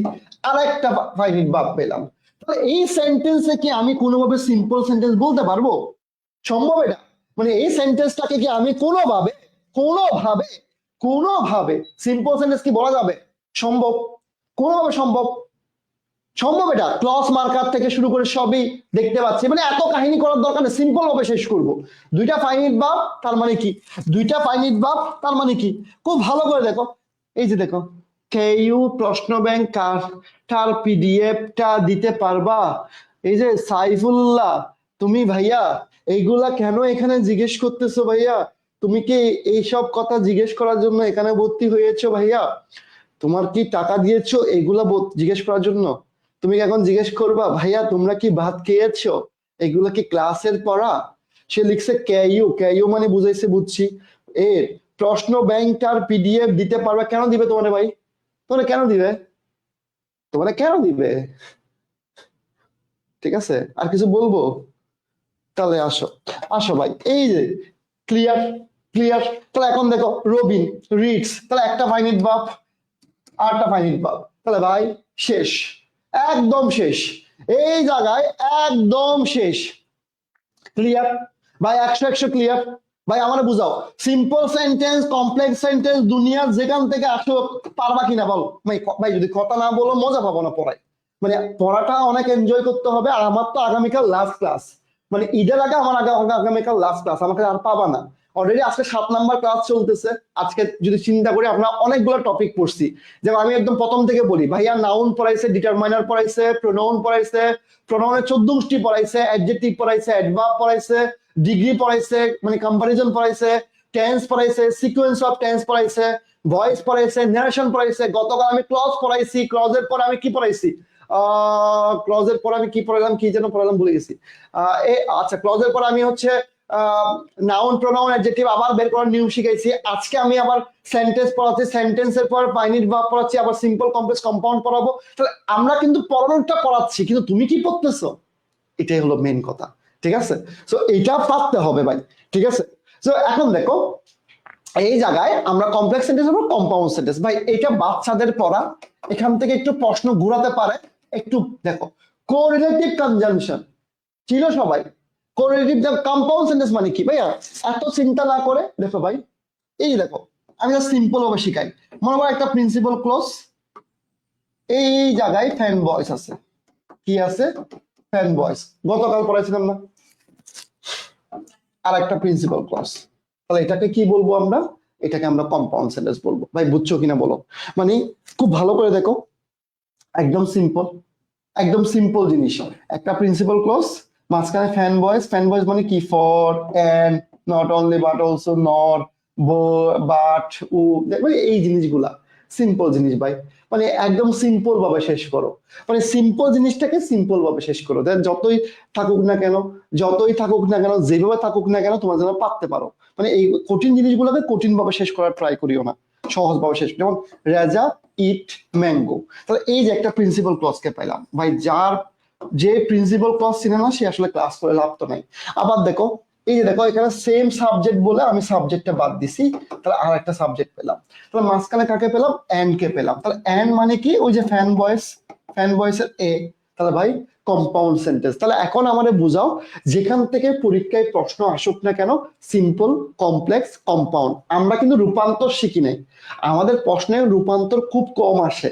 আর একটা ফাইনিট ভার্ব পেলাম, তাহলে এই সেন্টেন্সে কি আমি কোনোভাবে সিম্পল সেন্টেন্স বলতে পারবো? সম্ভব এটা? মানে এই সেন্টেন্সটাকে কি আমি কোনোভাবে কোনোভাবে কোনোভাবে সিম্পল সেন্টেন্স কি বলা যাবে? সম্ভব, কোনোভাবে সম্ভব, সম্ভব। এটা ক্লস মার্কার থেকে শুরু করে সবই দেখতে পাচ্ছি, মানে এত কাহিনী করার দরকার নেই, সিম্পল ভাবে শেষ করব। দুইটা ফাইনিট ভার্ব তার মানে কি, দুইটা ফাইনিট ভার্ব তার মানে কি, খুব ভালো করে দেখো। এই যে দেখো, কেইউ প্রশ্ন ব্যাংক কার পিডিএফটা দিতে পারবা? এই যে সাইফুল্লাহ, তুমি ভাইয়া এইগুলা কেন এখানে জিজ্ঞেস করতেছো ভাইয়া? তুমি কি এইসব কথা জিজ্ঞেস করার জন্য এখানে ভর্তি হয়েছো ভাইয়া? তোমার কি টাকা দিয়েছো এগুলা জিজ্ঞেস করার জন্য? তুমি এখন জিজ্ঞেস করবা ভাইয়া তোমরা কি ভাত খেয়েছো, এগুলা কি ক্লাসের পড়া? সে লিখছে কেইউ, কেইউ মানে বুঝাইছে বুঝছি। এর প্রশ্ন ব্যাংকটার পিডিএফ দিতে পারবা, কেন দিবে তোমার ভাই? তোমার কেন দিবে, তোমার কেন দিবে? ঠিক আছে, আর কিছু বলবো? তাহলে আসো, আসো ভাই, এই যে ক্লিয়ার, ক্লিয়ার। তাহলে এখন দেখো রবিন রিডস, তাহলে একটা ফাইনিট ভার্ব আরটা ফাইনিট ভার্ব, তাহলে ভাই শেষ, একদম শেষ, এই জায়গায় একদম শেষ। ক্লিয়ার ভাই, 100 ক্লিয়ার। ভাই আমার বুঝাও, সিম্পল সেন্টেন্স কমপ্লেক্স সেন্টেন্স দুনিয়ার যেখান থেকে আসো পারবা কিনা বলো ভাই। ভাই যদি কথা না বলো মজা পাবো না পড়ায়, মানে পড়াটা অনেক এনজয় করতে হবে। আর আমার তো আগামীকাল লাস্ট ক্লাস, মানে ঈদের আগে আমার আগামীকাল লাস্ট ক্লাস, আমাকে আর পাবা না। অলরেডি আজকে 7 নাম্বার ক্লাস চলতেছে। আজকে যদি চিন্তা করি আমরা অনেকগুলো টপিক পড়ছি, যেমন আমি একদম প্রথম থেকে বলি, ভাইয়া নাউন পড়াইছে, ডিটারমাইনার পড়াইছে, প্রোনাউন পড়াইছে, প্রোনাউনের 14 গোষ্ঠী পড়াইছে, অ্যাডজেক্টিভ পড়াইছে, অ্যাডভার্ব পড়াইছে, ডিগ্রি পড়াইছে মানে কম্পারিজন পড়াইছে, টেন্স পড়াইছে, সিকোয়েন্স অফ টেন্স পড়াইছে, ভয়েস পড়াইছে, নারেশন পড়াইছে। গতকাল আমি ক্লজ পড়াইছি, ক্লজের পর আমি কি পড়াইছি, ক্লজের পর আমি কি পড়ালাম, কি যেন পড়ালাম ভুলে গেছি। আচ্ছা, ক্লজের পর আমি হচ্ছে নাউন প্রোনাউন অ্যাডজেক্টিভ আবার বের করার নিয়ম শিখাইছি। আজকে আমি আবার সেন্টেন্স পড়াচ্ছি, সেন্টেন্সের পর ফাইনিট ভার্ব পড়াচ্ছি, আবার সিম্পল কমপ্লেক্স কম্পাউন্ড পড়াবো। তাহলে আমরা কিন্তু পড়ানোটা পড়াচ্ছি, কিন্তু তুমি কি পড়তেছো, এটাই হলো মেইন কথা। ঠিক আছে, সো এটা পারতে হবে ভাই। ঠিক আছে, সো এখন দেখো এই জায়গায় আমরা কমপ্লেক্স সেন্টেন্স এবং কম্পাউন্ড সেন্টেন্স, ভাই এটা বাচ্চাদের পড়া, এখান থেকে একটু প্রশ্ন ঘুরাতে পারে। একটু দেখো, কোরিলেটিভ কনজাংশন, ছিল সবাই। কোরিলেটিভ দ্য কম্পাউন্ড সেন্টেন্স মানে কি ভাইয়া? এত চিন্তা না করে দেখো ভাই, এই দেখো আমি সিম্পল ভাবে শিখাই। মনে করো একটা প্রিন্সিপাল ক্লজ, এই জায়গায় ফ্যান ভয়েস আছে। কি আছে? Fan voice. গতকাল পড়াইছিলাম না? আর একটা প্রিন্সিপাল ক্লজ, তাহলে এটাকে কি বলবো আমরা? এটাকে আমরা কম্পাউন্ড সেন্টেন্স বলবো। ভাই বুঝছো কিনা বলো? মানে খুব ভালো করে দেখো, একদম সিম্পল, একদম সিম্পল জিনিস। একটা প্রিন্সিপাল ক্লজ, মাঝখানে ফ্যান ভয়েস। ফ্যান ভয়েস মানে কি? For, and, not only, but also, not, but, উ, দেখবে এই জিনিসগুলা সিম্পল জিনিস ভাই। মানে একদম সিম্পল ভাবে শেষ করো, মানে সিম্পল জিনিসটাকে সিম্পল ভাবে শেষ করো। দেন যতই থাকুক না কেন, যতই থাকুক না কেন, যেভাবে থাকুক না কেন, তোমার যেন পারতে পারো। মানে এই কঠিন জিনিসগুলোকে কঠিন ভাবে শেষ করার ট্রাই করিও না, সহজ ভাবে শেষ। যেমন রাজা ইট ম্যাঙ্গো, তাহলে এই যে একটা প্রিন্সিপাল ক্লজকে পেলাম ভাই। যে প্রিন্সিপাল ক্লজ চিনে না সে আসলে ক্লাস করে লাভ তো নাই। আবার দেখো, এই যে দেখো এখানে সেম সাবজেক্ট বলে আমি সাবজেক্টটা বাদ দিছি, তাহলে আর একটা সাবজেক্ট পেলাম। তাহলে মাঝখানে কাকে পেলাম? এন্ড কে পেলাম। তাহলে এন্ড মানে কি? ওই যে ফ্যান ভয়েস, ফ্যান ভয়েসের এ। তাহলে ভাই কম্পাউন্ড সেন্টেন্স। তাহলে এখন আমাদের বুঝাও, যেখান থেকে পরীক্ষায় প্রশ্ন আসুক না কেন, সিম্পল, কমপ্লেক্স, কম্পাউন্ড, আমরা কিন্তু রূপান্তর শিখি নাই। আমাদের প্রশ্নের রূপান্তর খুব কম আসে।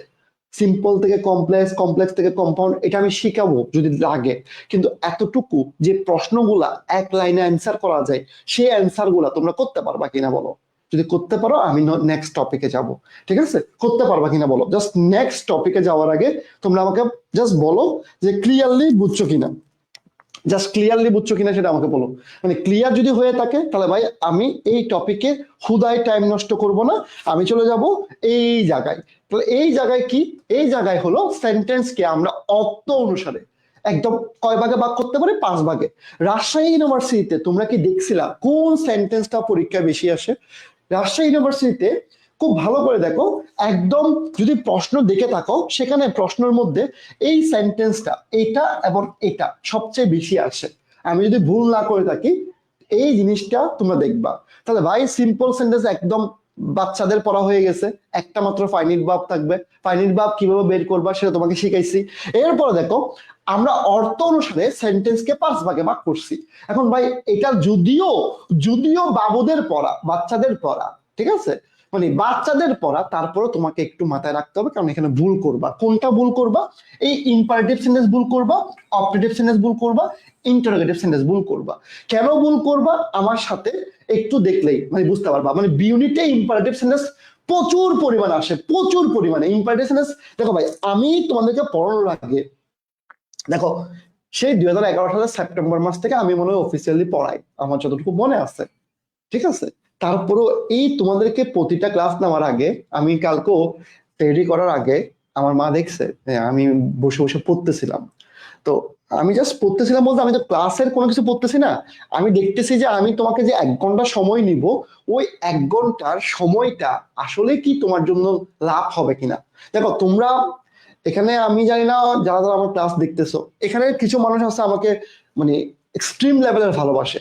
সিম্পল থেকে কমপ্লেক্স, কমপ্লেক্স থেকে কম্পাউন্ড, এটা আমি শিখাবো যদি লাগে। কিন্তু এতটুকু যে প্রশ্নগুলা এক লাইনে অ্যান্সার করা যায়, সেই অ্যান্সার গুলা তোমরা করতে পারবা কিনা বলো? যদি করতে পারো আমি নেক্সট টপিকে যাব। ঠিক আছে? করতে পারবা কিনা বলো? জাস্ট নেক্সট টপিকে যাওয়ার আগে তোমরা আমাকে জাস্ট বলো যে ক্লিয়ারলি বুঝছো কিনা। জাস্ট ক্লিয়ারলি বুঝছো কিনা সেটা আমাকে বলো। মানে ক্লিয়ার যদি হয়ে থাকে তাহলে ভাই আমি এই টপিকে হুদায় টাইম নষ্ট করব না, আমি চলে যাব এই জায়গায়। তাহলে এই জায়গায় কি? এই জায়গায় হলো সেন্টেন্সকে আমরা অর্থ অনুসারে একদম কয় ভাগে ভাগ করতে পারি? 5 ভাগে। রাজশাহী ইউনিভার্সিটিতে তোমরা কি দেখছিলা কোন সেন্টেন্সটা পরীক্ষা বেশি আসে? রাজশাহী ইউনিভার্সিটিতে খুব ভালো করে দেখো, একদম যদি প্রশ্ন দেখে থাকো সেখানে প্রশ্নের মধ্যে এই সেন্টেন্সটা, এটা এবং এটা সবচেয়ে বেশি আসে। আমি যদি ভুল না করে থাকি এই জিনিসটা তোমরা দেখবা। তাহলে ভাই সিম্পল সেন্টেন্স একদম বাচ্চাদের পড়া হয়ে গেছে, একটা মাত্র ফাইনিট ভার্ব থাকবে। ফাইনিট ভার্ব কিভাবে বের করবা সেটা তোমাকে শিখাইছি। এরপরে দেখো আমরা অর্থ অনুসারে সেন্টেন্সকে 5 ভাগে ভাগ করছি। এখন ভাই এটা যদিও যদিও বাবুদের পড়া, বাচ্চাদের পড়া, ঠিক আছে, মানে বাচ্চাদের পড়া, তারপরে তোমাকে একটু মাথায় রাখতে হবে, কারণ এখানে ভুল করবা। কোনটা ভুল করবা? এই ইম্পারেটিভ সেন্টেন্স ভুল করবা, অপারেটিভ সেন্টেন্স ভুল করবা, ইন্টারোগেটিভ সেন্টেন্স ভুল করবা। কেন ভুল করবা আমার সাথে একটু দেখলেই মানে বুঝতে পারবা। মানে বি ইউনিটে ইম্পারেটিভ সেন্টেন্স প্রচুর পরিমাণে আসে, প্রচুর পরিমাণে ইম্পারেটিভ সেন্টেন্স। দেখো ভাই আমি তোমাদেরকে পড়ানোর আগে দেখো, সেই 2011 সালের সেপ্টেম্বর মাস থেকে আমি মনে হয় অফিসিয়ালি পড়াই, আমার যতটুকু মনে আছে। ঠিক আছে? তারপরও এই তোমাদেরকে প্রতিটা ক্লাস নেওয়ার আগে, আমি কালকেও রেডি করার আগে আমার মা দেখছে আমি বসে বসে পড়তেছিলাম। তো আমি জাস্ট পড়তেছিলাম বলতে আমি তো ক্লাসের কোনো কিছু পড়তেছি না। আমি দেখতেছি যে আমি তোমাকে যে 1 ঘন্টা সময় নিব, ওই 1 ঘন্টার সময়টা আসলে কি তোমার জন্য লাভ হবে কিনা। দেখো তোমরা এখানে, আমি জানি না যারা যারা আমার ক্লাস দেখতেছো, এখানে কিছু মানুষ আছে আমাকে মানে এক্সট্রিম লেভেলের ভালোবাসে।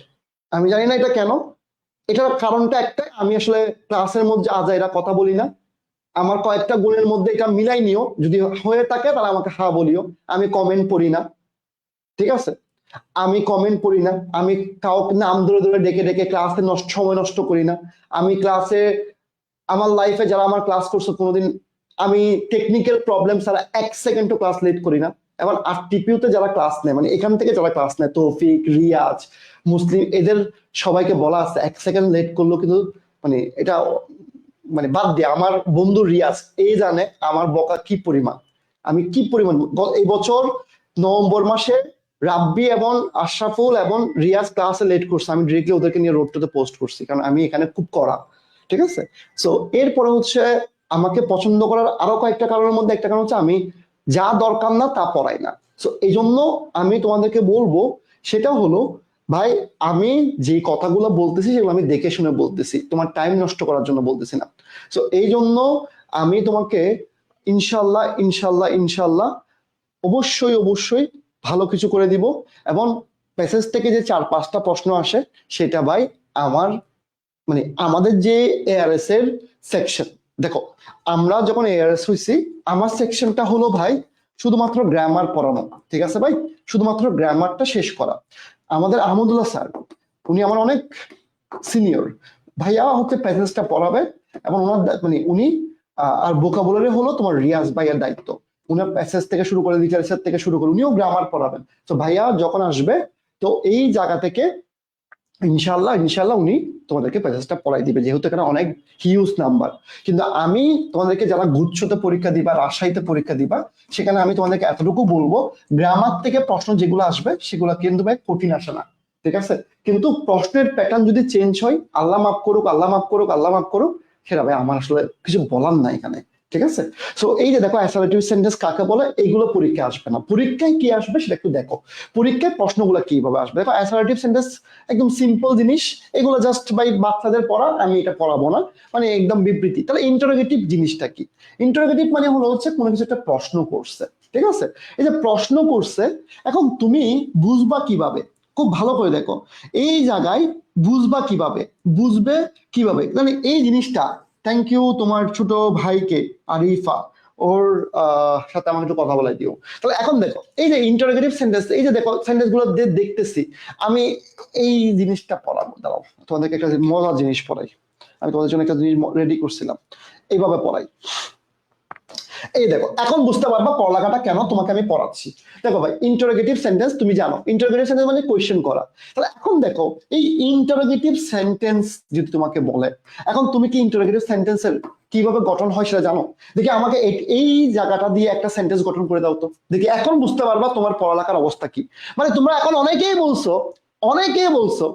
আমি জানি না এটা কেন। এটার কারণটা একটাই, আমি আসলে ক্লাসের মধ্যে আজাইরা কথা বলি না। আমার কয়েকটা গুণের মধ্যে এটা মিলাই নিও, যদি হয়ে থাকে তাহলে আমাকে হ্যাঁ বলিও। আমি কমেন্ট পড়ি না, ঠিক আছে? আমি কমেন্ট পড়ি না, আমি কাউকে নাম ধরে ধরে ডেকে ডেকে ক্লাসে সময় নষ্ট করি না। আমি ক্লাসে, আমার লাইফে যারা আমার ক্লাস করছে কোনোদিন আমি টেকনিক্যাল প্রবলেম ছাড়া 1 সেকেন্ডও ক্লাস লেট করি না। এবং আর টিপিউতে যারা ক্লাস নেয়, মানে এখান থেকে যারা ক্লাস নেয়, তৌফিক, রিয়াজ, মুসলিম, এদের সবাইকে বলা আছে 1 সেকেন্ড লেট করলো কিন্তু মানে এটা মানে বাদ দিয়ে আমার বন্ধু রিয়াজ এই জানে আমার বকা কি পরিমাণ, আমি কি পরিমাণ। এই বছর নভেম্বর মাসে রাব্বি এবং আশরাফুল এবং রিয়াজ ক্লাসে লেট করছে, আমি ডিরেক্টলি ওদেরকে নিয়ে রোডটাতে পোস্ট করছি, কারণ আমি এখানে খুব কড়া। ঠিক আছে? সো এরপরে হচ্ছে আমাকে পছন্দ করার আরো কয়েকটা কারণের মধ্যে একটা কারণ হচ্ছে আমি যা দরকার না তা পড়াই না। সো এই জন্য আমি তোমাদেরকে বলবো সেটা হলো, ভাই আমি যে কথাগুলো বলতেছি সেগুলো আমি দেখে শুনে বলতেছি, তোমার টাইম নষ্ট করার জন্য বলতেছি না। সো এই জন্য আমি তোমাকে ইনশাল্লাহ ইনশাল্লাহ ইনশাল্লাহ অবশ্যই অবশ্যই ভালো কিছু করে দিব। এবং প্যাসেজ থেকে যে 4-5টা প্রশ্ন আসে সেটা ভাই আমার মানে আমাদের যে এআরএস এর সেকশন, দেখো আমরা যখন এআরএস হয়েছি আমার সেকশনটা হলো ভাই শুধুমাত্র গ্রামার পড়ানো, ঠিক আছে ভাই? শুধুমাত্র গ্রামারটা শেষ করা। আমাদের আহমদুল্লাহ স্যার, উনি আমার অনেক সিনিয়র ভাইয়া, হচ্ছে প্যাসেজটা পড়াবে, এবং ওনার মানে উনি আর ভোকাবুলারি হলো তোমার রিয়াজ ভাইয়ার দায়িত্ব। উনার প্যাসেজ থেকে শুরু করে লিটারেচার থেকে শুরু করে উনিও গ্রামার পড়াবেন। তো ভাইয়া যখন আসবে, তো এই জায়গা থেকে ইনশাল্লাহ ইনশাল্লাহ উনি তোমাদেরকে প্যাসেজটা পড়াই দিবে, যেহেতু এখানে অনেক হিউজ নাম্বার। কিন্তু আমি তোমাদেরকে, যারা গুচ্ছতে পরীক্ষা দিবা, রাজশাহীতে পরীক্ষা দিবা, সেখানে আমি তোমাদেরকে এতটুকু বলবো, গ্রামার থেকে প্রশ্ন যেগুলো আসবে সেগুলো কিন্তু ভাই কঠিন আসে না, ঠিক আছে? কিন্তু প্রশ্নের প্যাটার্ন যদি চেঞ্জ হয়, আল্লাহ মাফ করুক, আল্লাহ মাফ করুক, আল্লাহ মাফ করুক, সেটা ভাই আমার আসলে কিছু বলার নাই এখানে, ঠিক আছে? সো এই যে দেখো অ্যাসার্টিভ সেন্টেন্স কাকে বলে, এইগুলো পরীক্ষায় আসবে না। পরীক্ষায় কি আসবে সেটা একটু দেখো, পরীক্ষায় প্রশ্নগুলো কিভাবে আসবে। দেখো অ্যাসার্টিভ সেন্টেন্স একদম সিম্পল জিনিস, এগুলো জাস্ট বাই বাচ্চাদের পড়া, আমি এটা পড়াবো না, মানে একদম বিবৃতি। তাহলে ইন্টারোগেটিভ জিনিসটা কি? ইন্টারোগেটিভ মানে হলো হচ্ছে কোনো কিছু একটা প্রশ্ন করছে, ঠিক আছে? এই যে প্রশ্ন করছে, এখন তুমি বুঝবা কিভাবে? খুব ভালো করে দেখো, এই জায়গায় বুঝবা কিভাবে, বুঝবে কিভাবে, মানে এই জিনিসটা। থ্যাংক ইউ তোমার ছোট ভাইকে, আরিফা, ওর সাথে আমাকে একটু কথা বলাই দিও। তাহলে এখন দেখো, এই যে ইন্টারোগেটিভ সেন্টেন্স, এই যে দেখো সেন্টেন্স গুলো দেখতেছি আমি, এই জিনিসটা পড়াবো, দাঁড়াও তোমাদেরকে একটা মজার জিনিস পড়াই। আমি তোমাদের জন্য একটা জিনিস রেডি করছিলাম, এইভাবে পড়াই। এই দেখো, এখন বুঝতে পারবা পড়ালেখাটা কেন তোমাকে আমি পড়াচ্ছি। দেখো ভাই, ইন্টারোগেটিভ সেন্টেন্স তুমি জানো, ইন্টারোগেটিভ সেন্টেন্স মানে কোয়েশ্চেন করা। তাহলে এখন দেখো, এই ইন্টারোগেটিভ সেন্টেন্স যদি তোমাকে বলে, এখন তুমি কি ইন্টারোগেটিভ সেন্টেন্সের কিভাবে গঠন হয় সেটা জানো? দেখি আমাকে এই জায়গাটা দিয়ে একটা সেন্টেন্স গঠন করে দাও তো দেখি, এখন বুঝতে পারবা তোমার পড়ালেখার অবস্থা কি। মানে তোমরা এখন অনেকেই বলছো, অনেকেই বলছো,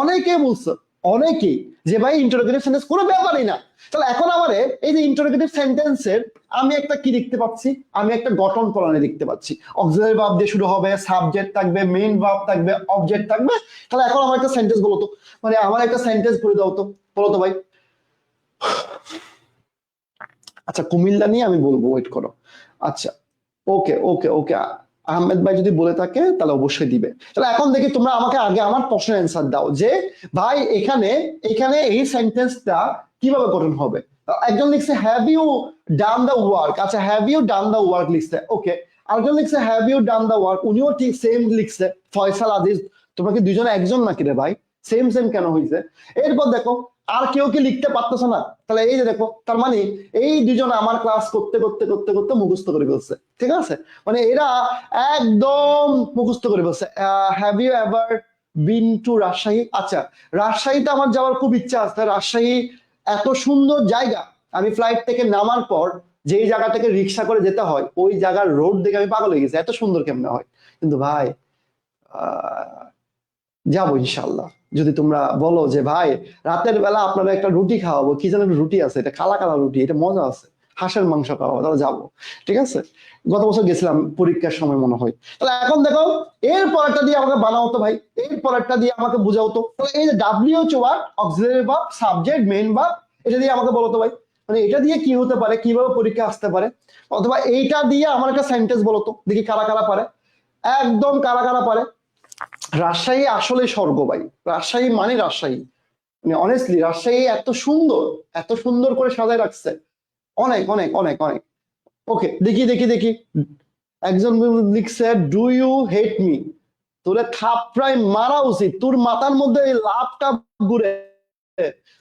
অনেকেই বলছো, অনেকেই, যে ভাই ইন্টারোগেটিভ সেন্টেন্স কোনো ব্যাপারই না। তাহলে এখন আমারে এই যে ইন্টারোগেটিভ সেন্টেন্সের আমি একটা কি দেখতে পাচ্ছি, আমি একটা গঠন প্রণালী দেখতে পাচ্ছি। অক্সিলারি ভার্ব দিয়ে শুরু হবে, সাবজেক্ট থাকবে, মেইন ভার্ব থাকবে, অবজেক্ট থাকবে। তাহলে এখন আমার একটা সেন্টেন্স বলো তো, মানে আমার একটা সেন্টেন্স করে দাও তো, বলো তো ভাই। আচ্ছা, কুমিল্লা নিয়ে আমি বলবো, ওয়েট করো। আচ্ছা, ওকে ওকে ওকে, আহমেদ ভাই যদি বলে থাকে তাহলে অবশ্যই দিবে। তাহলে এখন দেখি তোমরা আমাকে আগে আমার প্রশ্নের অ্যান্সার দাও, যে ভাই এখানে এখানে এই সেন্টেন্সটা কিভাবে গঠন হবে। একজন লিখছে have you done the work, আচ্ছা have you done the work লিখছে, ওকে। আরেকজন লিখছে have you done the work, উনিও ঠিক সেম লিখছে, ফয়সাল আজিজ। তোমরা কি দুজনে একজন নাকি রে ভাই? সেম সেম কেন হয়েছে? এরপর দেখো, আর কেউ কি লিখতে পারতেছে না? তাহলে এই যে দেখো, তার মানে এই দুজন আমার ক্লাস করতে করতে করতে করতে মুখস্থ করে ফেলছে, ঠিক আছে? মানে এরা একদম মুখস্থ করে ফেলছে। Have you ever been to Rajshahi? আচ্ছা, রাজশাহীতে আমার যাওয়ার খুব ইচ্ছা আছে। রাজশাহী এত সুন্দর জায়গা, আমি ফ্লাইট থেকে নামার পর যেই জায়গা থেকে রিক্সা করে যেতে হয়, ওই জায়গার রোড দেখে আমি পাগল হয়ে গেছি, এত সুন্দর কেমনে হয়। কিন্তু ভাই যাবো ইনশাল্লাহ, যদি তোমরা বলো যে ভাই রাতের বেলা আপনারা একটা রুটি খাওয়াবো, কি যেন রুটি আছে, এটা কালা কালা রুটি, এটা মজা আছে, হাঁসের মাংস খাওয়াবো, তাহলে যাবো, ঠিক আছে? গত বছর গেছিলাম পরীক্ষার সময় মনে হয়। তাহলে এখন দেখো, এর পরেরটা দিয়ে আমাকে বানাও তো ভাই, এর পরেরটা দিয়ে আমাকে বুঝাও তো। তাহলে এই যে WH word, auxiliary verb, subject, main verb, এটা দিয়ে আমাকে বলো তো ভাই, মানে এটা দিয়ে কি হতে পারে, কিভাবে পরীক্ষা আসতে পারে। অথবা এইটা দিয়ে আমার একটা সেন্টেন্স বলো তো দেখি, কারা কারা পারে, একদম কারা কারা পারে। রাজশাহী আসলে স্বর্গ ভাই, রাজশাহী মানে রাজশাহী, মানে অনেস্টলি রাজশাহী এত সুন্দর, এত সুন্দর করে সাজায় রাখছে, অনেক অনেক অনেক অনেক। ওকে, দেখি দেখি দেখি, একজন লিখছে ডু ইউ হেট মি, তোরে থাপড়ায় মারা উচিত, তোর মাথার মধ্যে এই লাভটা ঘুরে,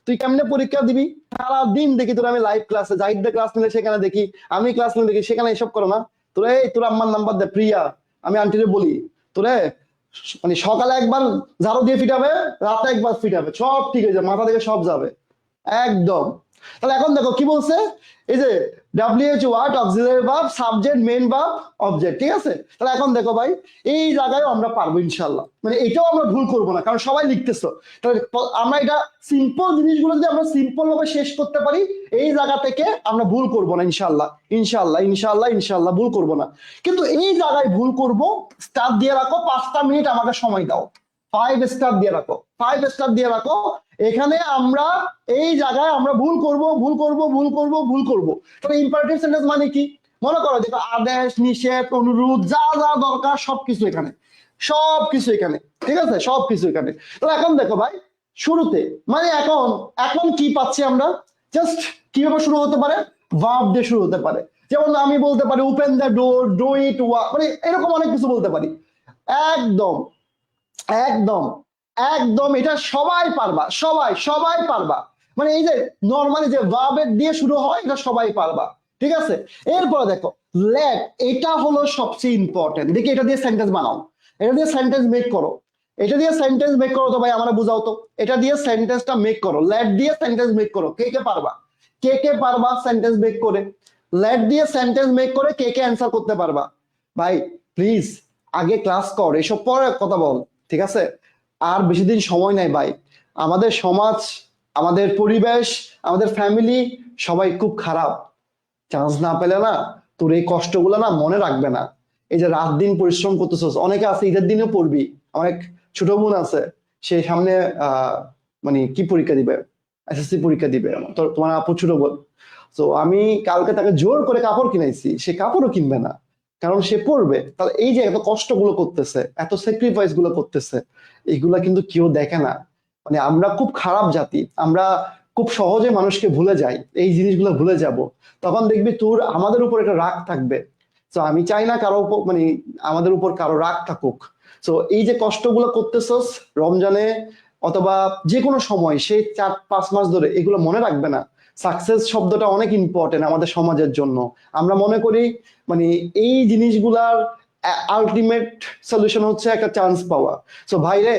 তুই কেমনে পরীক্ষা দিবি? সারাদিন দেখি তোর আমি লাইভ ক্লাসে, জাহিদদের ক্লাস নিলে সেখানে দেখি, আমি ক্লাস নিলে দেখি, সেখানে এসব করো না। তোরে এই তোর আম্মার নাম্বার দে, প্রিয়া, আমি আন্টিরে বলি, তোরে মানে সকালে একবার ঝাড়ু দিয়ে ফিটাবে, রাতে একবার ফিটাবে, সব ঠিক হয়ে যাবে, মাথা থেকে সব যাবে একদম। তাহলে এখন দেখো কি বলছে, এই যে WH word, auxiliary verb, subject, main verb, object, ঠিক আছে? তাহলে এখন দেখো ভাই, এই জায়গায় আমরা পারবো ইনশাল্লাহ, মানে এটাও আমরা ভুল করবো না, কারণ সবাই লিখতেছো। তাহলে আমরা এটা সিম্পল জিনিসগুলো যদি আমরা সিম্পল ভাবে শেষ করতে পারি, এই জায়গা থেকে আমরা ভুল করবো না ইনশাল্লাহ, ইনশাল্লাহ ইনশাল্লাহ ইনশাল্লাহ ভুল করবো না। কিন্তু এই জায়গায় ভুল করবো, স্টার দিয়ে রাখো, 5টা মিনিট আমাকে সময় দাও, 5 স্টার দিয়ে রাখো, 5 স্টার দিয়ে রাখো। এখানে আমরা এই জায়গায় আমরা ভুল করব, ভুল করব, ভুল করব, ভুল করব। তবে ইম্পারেটিভ সেন্টেন্স মানে কি? মনে করো দেখো, আদেশ, নিষেধ, অনুরোধ, যা যা দরকার সবকিছু এখানে, সবকিছু এখানে, ঠিক আছে? সবকিছু এখানে। তাহলে এখন দেখো ভাই, শুরুতে মানে এখন এখন কি পাচ্ছি আমরা, জাস্ট কিভাবে শুরু হতে পারে, ভার্ব দিয়ে শুরু হতে পারে। যেমন আমি বলতে পারি open the door, do it, মানে এরকম অনেক কিছু বলতে পারি। একদম একদম একদম এটা সবাই পারবা, সবাই সবাই পারবা। মানে এই যে নর্মালি যে ভার্বের দিয়ে শুরু হয় এটা সবাই পারবা, ঠিক আছে? এরপরে দেখো লেট, এটা হলো সবচেয়ে ইম্পর্টেন্ট। দেখি এটা দিয়ে সেন্টেন্স বানাও, এটা দিয়ে সেন্টেন্স মেক করো, এটা দিয়ে সেন্টেন্স মেক করো তো ভাই আমরা বুঝাও তো, এটা দিয়ে সেন্টেন্সটা মেক করো, লেট দিয়ে সেন্টেন্স মেক করো। কে কে পারবা, কে কে পারবা সেন্টেন্স মেক করে? লেট দিয়ে সেন্টেন্স মেক করে কে কে অ্যান্সার করতে পারবা? ভাই প্লিজ আগে ক্লাস কর, এসব পরে কথা বল, ঠিক আছে? আর বেশি দিন সময় নাই ভাই। আমাদের সমাজ, আমাদের পরিবেশ, আমাদের ফ্যামিলি সবাই খুব খারাপ। চান্স না পেলে না তোর এই কষ্টগুলো না মনে রাখবে না। এই যে রাত দিন পরিশ্রম করতেছস, অনেকে আছে ঈদের দিনেও পড়বি। আমার এক ছোট বোন আছে, সে সামনে মানে কি পরীক্ষা দিবে, এসএসসি পরীক্ষা দিবে, তো তোমার আপু ছোট বোন। তো আমি কালকে তাকে জোর করে কাপড় কিনাইছি, সে কাপড়ও কিনবে না, কারণ সে পড়বে। তাহলে এই যে এত কষ্টগুলো করতেছে, এত স্যাক্রিফাইস গুলো করতেছে, এইগুলা কিন্তু কেউ দেখে না। মানে আমরা খুব খারাপ জাতি, আমরা খুব সহজে মানুষকে ভুলে যাই, এই জিনিসগুলো ভুলে যাব, তখন দেখবি তোর আমাদের উপর একটা রাগ থাকবে। তো আমি চাই না কারো উপর, মানে আমাদের উপর কারো রাগ থাকুক। তো এই যে কষ্টগুলো করতেছস রমজানে অথবা যে কোনো সময়, সেই 4-5 মাস ধরে, এগুলো মনে রাখবে না। সাকসেস শব্দটা অনেক ইম্পর্টেন্ট আমাদের সমাজের জন্য। আমরা মনে করি মানে এই জিনিসগুলার আলটিমেট সলিউশন হচ্ছে একটা চান্স পাওয়া। সো ভাইরে,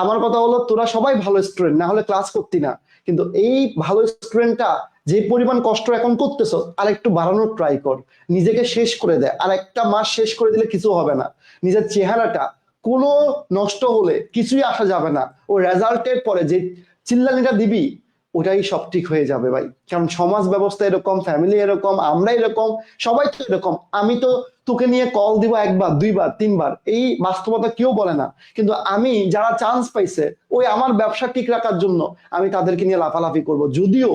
আমার কথা হলো তোরা সবাই ভালো স্টুডেন্ট, না হলে ক্লাস করতি না। কিন্তু এই ভালো স্টুডেন্টটা যে পরিমাণ কষ্ট এখন করতেছ, আর একটু বাড়ানোর ট্রাই কর। নিজেকে শেষ করে দেয়, আর একটা মাস শেষ করে দিলে কিছু হবে না। নিজের চেহারাটা কোনো নষ্ট হলে কিছুই আসা যাবে না, ও রেজাল্টের পরে যে চিল্লানিটা দিবি ওটাই সব ঠিক হয়ে যাবে ভাই। কারণ সমাজ ব্যবস্থা এরকম, ফ্যামিলি এরকম, আমরা এরকম, সবাই তো এরকম। আমি তো তোকে নিয়ে কল দিব 1বার 2বার 3বার, এই বাস্তবতা কেউ বলে না। কিন্তু আমি যারা চান্স পাইছে, ওই আমার ব্যবসা ঠিক রাখার জন্য আমি তাদেরকে নিয়ে লাফালাফি করব। যদিও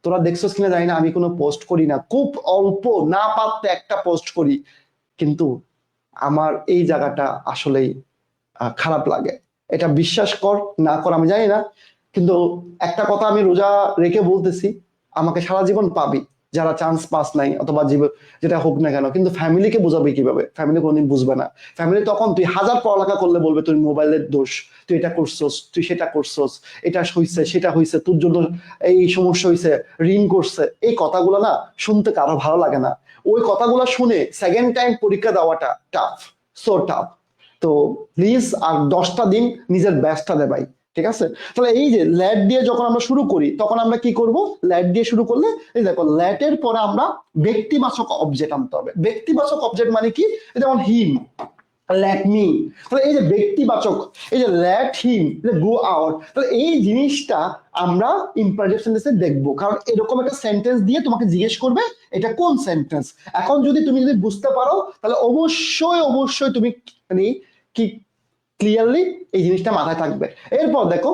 তোরা দেখছিস কিনা জানি না, আমি কোনো পোস্ট করি না, খুব অল্প, না পারতে একটা পোস্ট করি, কিন্তু আমার এই জায়গাটা আসলেই খারাপ লাগে। এটা বিশ্বাস কর না কর আমি জানি না, কিন্তু একটা কথা আমি রোজা রেখে বলতেছি, আমাকে সারা জীবন পাবি যারা চান্স পাস নাই, অথবা যেটা হোক না কেন। কিন্তু ফ্যামিলিকে বোঝাবি কিভাবে? ফ্যামিলি কোনোদিন বুঝবে না। ফ্যামিলি তখন তুই হাজার পড়ালেখা করলে বলবে তুই মোবাইলের দোষ, তুই এটা করছস, তুই সেটা করছস, এটা হইছে সেটা হইছে, তোর জন্য এই সমস্যা হইছে, ঋণ করছে। এই কথাগুলো না শুনতে কারো ভালো লাগে না। ওই কথাগুলো শুনে সেকেন্ড টাইম পরীক্ষা দেওয়াটা টাফ, সো টাফ। তো প্লিজ আর 10টা দিন নিজের বেস্টটা দে ভাই, ঠিক আছে? তাহলে এই যে ল্যাট দিয়ে যখন আমরা শুরু করি, তখন আমরা কি করব? ল্যাট দিয়ে শুরু করলে এই দেখো, ল্যাটের পরে আমরা ব্যক্তিবাচক অবজেক্ট আনতে হবে। ব্যক্তিবাচক অবজেক্ট মানে কি? যেমন হিম, লেট মি। তাহলে এই যে ব্যক্তিবাচক, এই যে লেট হিম গো আউট, তাহলে এই জিনিসটা আমরা ইম্পারেটিভ সেন্টেন্সে দেখবো। কারণ এরকম একটা সেন্টেন্স দিয়ে তোমাকে জিজ্ঞেস করবে এটা কোন সেন্টেন্স। এখন তুমি যদি বুঝতে পারো, তাহলে অবশ্যই অবশ্যই তুমি মানে কি ক্লিয়ারলি এই জিনিসটা মাথায় থাকবে। এরপর দেখো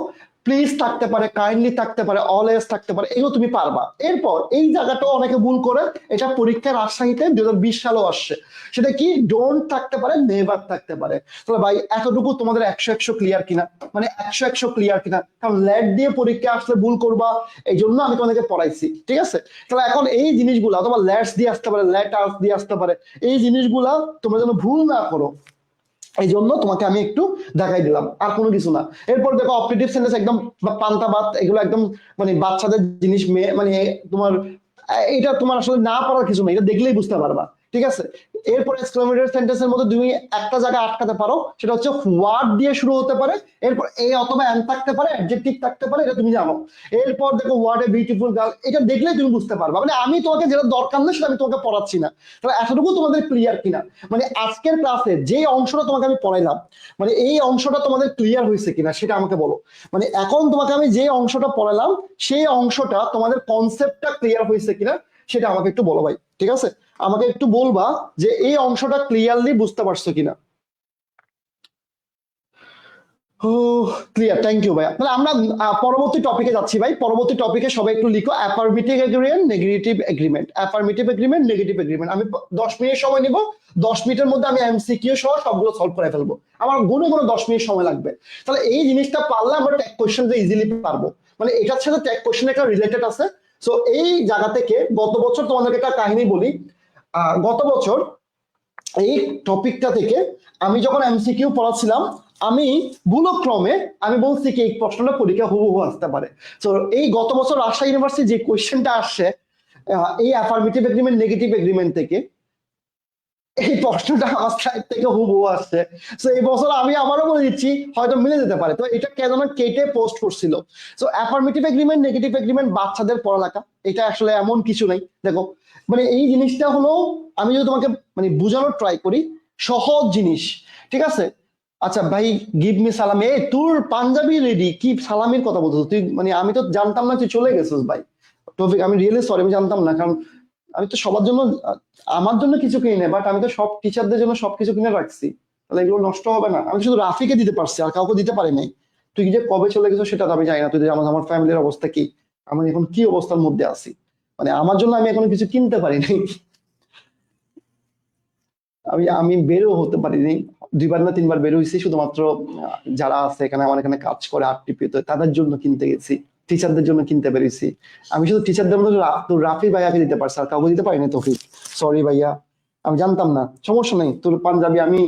প্লিজ থাকতে পারে, কাইন্ডলি থাকতে পারে, অলওয়েজ থাকতে পারে, এগুলো তুমি পারবা। এরপর এই জায়গাটাও অনেকে ভুল করে, এটা পরীক্ষার রাজশাহীতে 2020 সালেও আসছে। সেটা কি? ডোন্ট থাকতে পারে, নেভার থাকতে পারে। তাহলে ভাই এতটুকু তোমাদের 100 ক্লিয়ার কিনা? মানে 100 ক্লিয়ার কিনা? কারণ ল্যাট দিয়ে পরীক্ষা আসলে ভুল করবা, এই জন্য আমি তোমাদেরকে পড়াইছি, ঠিক আছে? তাহলে এখন এই জিনিসগুলো, অথবা ল্যাটস দিয়ে আসতে পারে, ল্যাট আস দিয়ে আসতে পারে, এই জিনিসগুলা তোমরা যেন ভুল না করো, এই জন্য তোমাকে আমি একটু দেখাই দিলাম, আর কোনো কিছু না। এরপর দেখো অপারেটিভ সেন্টেন্স একদম পান্তা ভাত, এগুলো একদম মানে বাচ্চাদের জিনিস, মেয়ে মানে তোমার এটা তোমার আসলে না পারার কিছু নেই, এটা দেখলেই বুঝতে পারবা, ঠিক আছে? এরপর এক্সক্লেমেটরি সেন্টেন্সের মধ্যে তুমি একটা জায়গায় আটকাতে পারো, সেটা হচ্ছে হোয়াট দিয়ে শুরু হতে পারে, এরপর এ অথবা এন থাকতে পারে, অ্যাডজেক্টিভ থাকতে পারে, এটা তুমি জানো। এরপর দেখো হোয়াট এ বিউটিফুল গার্ল, এটা দেখলেই তুমি বুঝতে পারবা। মানে আমি তোমাকে যেটা দরকার নেই সেটা আমি তোমাকে পড়াচ্ছি না। তাহলে এতটুকু তোমাদের ক্লিয়ার কিনা? মানে আজকের ক্লাসে যে অংশটা তোমাকে আমি পড়াইলাম, মানে এই অংশটা তোমাদের ক্লিয়ার হয়েছে কিনা সেটা আমাকে বলো। মানে এখন তোমাকে আমি যে অংশটা পড়ালাম, সেই অংশটা তোমাদের কনসেপ্টটা ক্লিয়ার হয়েছে কিনা সেটা আমাকে একটু বলো ভাই, ঠিক আছে? আমাকে একটু বলবা যে এই অংশটা ক্লিয়ারলি বুঝতে পারছো কিনা। ও ক্লিয়ার, থ্যাংক ইউ ভাই। তাহলে আমরা পরবর্তী টপিকে যাচ্ছি ভাই। পরবর্তী টপিকে সবাই একটু লিখো affirmative agreement, negative agreement. Affirmative agreement, negative agreement. আমি 10 মিনিট সময় নিব, 10 মিনিটের মধ্যে আমি এমসিকিউ সহ সবগুলো সলভ করে ফেলবো। আমার গুনে গুনে 10 মিনিট সময় লাগবে। তাহলে এই জিনিসটা পারলে আমরা ট্যাগ কোয়েশ্চেন ইজিলি পারবো। মানে এটার সাথে ট্যাগ কোয়েশ্চেন একটা রিলেটেড আছে। সো এই জায়গা থেকে গত বছর তোমাদেরকে একটা কাহিনী বলি। গত বছর এই টপিকটা থেকে আমি যখন এমসিকিউ পড়াচ্ছিলাম, আমি ভুলক্রমে আমি বলছি কি এই প্রশ্নটা পরীক্ষা হুবহু আসতে পারে। তো এই গত বছর রাজশাহী ইউনিভার্সিটি যে কোয়েশ্চেনটা আসছে এই অ্যাফার্মেটিভ এগ্রিমেন্ট নেগেটিভ এগ্রিমেন্ট থেকে, এই প্রশ্নটা আমার সাইড থেকে হুবহু আসছে। তো এই বছর আমি আমারও বলে দিচ্ছি হয়তো মিলে যেতে পারে। তো এটা কেন কেটে পোস্ট করছিল। তো অ্যাফার্মেটিভ এগ্রিমেন্ট নেগেটিভ এগ্রিমেন্ট বাচ্চাদের পড়ালেখা, এটা আসলে এমন কিছু নাই। দেখো মানে এই জিনিসটা হলো, আমি যদি তোমাকে মানে বোঝানোর ট্রাই করি, সহজ জিনিস, ঠিক আছে? আচ্ছা ভাই, গিভ মি সালামি। এই তোর পাঞ্জাবি রেডি, কি সালামির কথা বলছো তুই? মানে আমি তো জানতাম না তুই চলে গেছিস ভাই। টপিক আমি রিয়েলি সরি, আমি জানতাম না। কারণ আমি তো সবার জন্য, আমার জন্য কিছু কিনে নেই, বাট আমি তো সব টিচারদের জন্য সবকিছু কিনে রাখছি। তাহলে এগুলো নষ্ট হবে না? আমি শুধু রাফিকে দিতে পারছি, আর কাউকে দিতে পারি নাই। তুই যে কবে চলে গেছো সেটা তো আমি জানি না। তুই যে আমার ফ্যামিলির অবস্থা কি, আমি এখন কি অবস্থার মধ্যে আছি, মানে আমার জন্য আমি এখনো কিছু কিনতে পারি নাই। আমি আমি বেরো হতে পারিনি। 2বার না 3বার বের হয়েছি, শুধুমাত্র যারা আছে এখানে, আমার এখানে কাজ করে আরটিপিতে, তাদের জন্য কিনতে গেছি, টিচারদের জন্য কিনতে পেরেছি। আমি শুধু টিচারদের মধ্যে তোর রাফি ভাইয়াকে দিতে পারছি, আর কাউকে দিতে পারিনি। তোকে সরি ভাইয়া, আমি জানতাম না। সমস্যা নেই, তোর পাঞ্জাবি আমি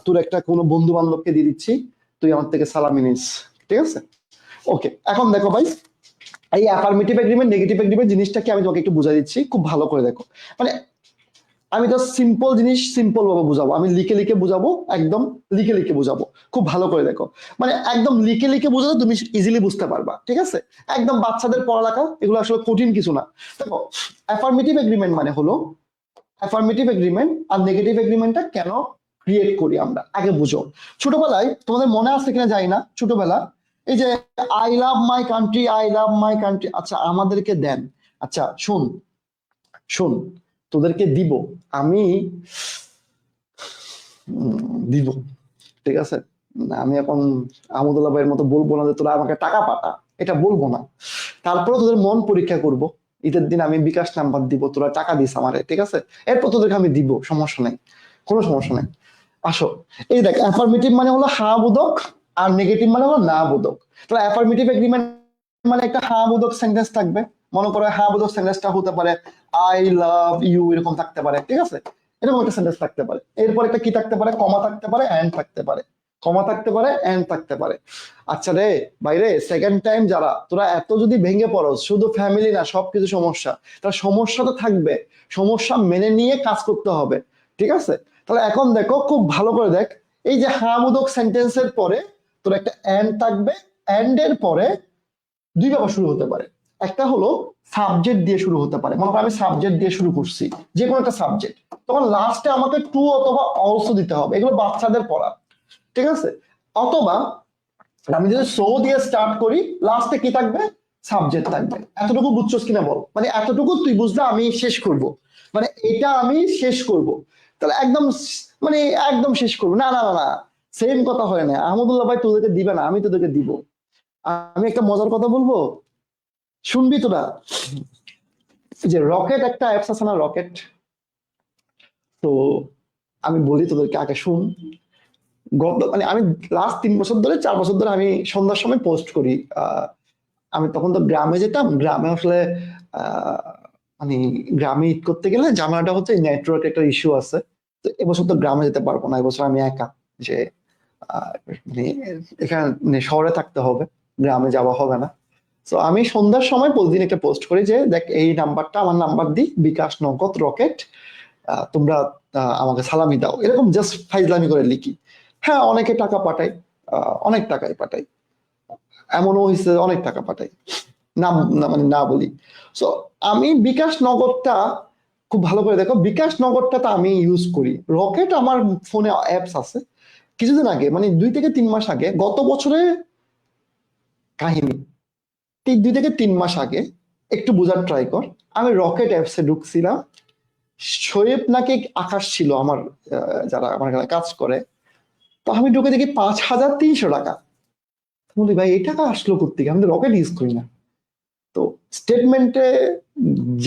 তোর একটা কোনো বন্ধু বান্ধবকে দিয়ে দিচ্ছি, তুই আমার থেকে সালামি নিস, ঠিক আছে? ওকে, এখন দেখো ভাই, এই অ্যাফার্মেটিভ এগ্রিমেন্ট নেগেটিভ এগ্রিমেন্ট জিনিসটা কি আমি তোমাকে একটু বুঝাই দিচ্ছি, খুব ভালো করে দেখো। মানে আমি তো সিম্পল জিনিস সিম্পল ভাবে বুঝাবো, আমি লিখে লিখে বুঝাবো, একদম লিখে লিখে বুঝাবো, খুব ভালো করে দেখো। মানে একদম লিখে লিখে বুঝালে তুমি ইজিলি বুঝতে পারবা, ঠিক আছে? একদম বাচ্চাদের পড়ালেখা, এগুলো আসলে কঠিন কিছু না। দেখো, অ্যাফার্মেটিভ এগ্রিমেন্ট মানে হলো, অ্যাফার্মেটিভ এগ্রিমেন্ট আর নেগেটিভ এগ্রিমেন্টটা কেন ক্রিয়েট করি আমরা আগে বুঝো। ছোটবেলায় তোমাদের মনে আছে কিনা জানি না, ছোটবেলা এই যে I love my country, I love my country, আচ্ছা আমাদেরকে দেন। আচ্ছা শোন, শোন, তোদেরকে দিব আমি, দিব, ঠিক আছে? আমি এখন আহমদুল্লাহ ভাইয়ের মতো বলবো না যে তোরা আমাকে টাকা পাঠা, এটা বলবো না। তারপরে তোদের মন পরীক্ষা করব, ঈদের দিন আমি বিকাশ নাম্বার দিব, তোরা টাকা দিস আমারে, ঠিক আছে? এরপর তোদেরকে আমি দিব, সমস্যা নেই, কোনো সমস্যা নেই। আসো, এই দেখ, অ্যাফার্মেটিভ মানে হলো হ্যাঁ বোধক, আর নেগেটিভ মানে হলো না বোধক। তাহলে অ্যাফার্মেটিভ এগ্রিমেন্ট মানে একটা হ্যাঁ বোধক সেন্টেন্স থাকবে। মনে করো হ্যাঁ বোধক সেন্টেন্সটা হতে পারে আই লাভ ইউ, এরকম থাকতে পারে, ঠিক আছে? এরকম একটা সেন্টেন্স থাকতে পারে। এরপর একটা কি থাকতে পারে, কমা থাকতে পারে, এন্ড থাকতে পারে, কমা থাকতে পারে, এন্ড থাকতে পারে। আচ্ছা রে বাইরে, সেকেন্ড টাইম যারা তোরা এত যদি ভেঙে পড়ো, শুধু ফ্যামিলি না সবকিছু সমস্যা, তাহলে সমস্যা তো থাকবে, সমস্যা মেনে নিয়ে কাজ করতে হবে, ঠিক আছে? তাহলে এখন দেখো, খুব ভালো করে দেখ, এই যে হামুদক সেন্টেন্সের পরে তোর একটা এন্ড থাকবে, এন্ড এর পরে দুই ভাবে শুরু হতে পারে। একটা হলো সাবজেক্ট দিয়ে শুরু হতে পারে, মনে করো আমি সাবজেক্ট দিয়ে শুরু করছি, যে কোনো একটা সাবজেক্ট, তখন লাস্টে আমাকে টু অথবা অলসো দিতে হবে, এগুলো বাচ্চাদের পড়া, ঠিক আছে? অথবা আমি যদি সো দিয়ে স্টার্ট করি, লাস্টে কি থাকবে, সাবজেক্ট থাকবে। এতটুকু বুঝছস কিনা বল, মানে এতটুকু তুই বুঝলে আমি শেষ করব, মানে এটা আমি শেষ করব। তাহলে একদম মানে একদম শেষ করবো না, না না না, সেম কথা হয় না। আহমদুল্লাহ ভাই তোদেরকে দিবে না, আমি তোদেরকে দিব। আমি একটা মজার কথা বলবো, শুনবি তোরা? যে রকেট একটা অ্যাপস আছে না, রকেট, তো আমি বলি তোদেরকে, আগে শুন। গত মানে আমি লাস্ট 3 বছর ধরে 4 বছর ধরে আমি সন্ধ্যার সময় পোস্ট করি। আমি তখন তো গ্রামে যেতাম, গ্রামে আসলে আহ মানে গ্রামে ঈদ করতে গেলে ঝামেলাটা হচ্ছে নেটওয়ার্ক একটা ইস্যু আছে। তো এবছর তো গ্রামে যেতে পারবো না, এবছর আমি একা, যে মানে এখানে মানে শহরে থাকতে হবে, গ্রামে যাওয়া হবে না। তো আমি সন্ধ্যার সময় প্রতিদিন একটা পোস্ট করি যে দেখ এই নাম্বারটা আমার নাম্বার দি, বিকাশ নগদ রকেট, তোমরা আমাকে সালামি দাও, এরকম জাস্ট ফাইজলামি করে লিখি। হ্যাঁ অনেকে টাকা পাঠায়, অনেক টাকাই পাঠায়, এমনও হয়েছে অনেক টাকা পাঠায়, না মানে না বলি। সো আমি বিকাশ নগদটা, খুব ভালো করে দেখো, বিকাশ নগদটা তো আমি ইউজ করি, রকেট আমার ফোনে অ্যাপস আছে। কিছুদিন আগে মানে 2 থেকে 3 মাস আগে, গত বছরে কাহিনী, ঠিক 2 থেকে 3 মাস আগে, একটু বোঝার ট্রাই কর। আমি রকেট অ্যাপসে ঢুকছিলাম, শোয়েব নাকি আকাশ ছিল আমার, যারা আমার এখানে কাজ করে। তো আমি ঢুকে দেখি 5,300 টাকা। বলি ভাই এই টাকা আসলো কোত্থেকে, আমি তো রকেট ইউজ করি না। তো স্টেটমেন্টে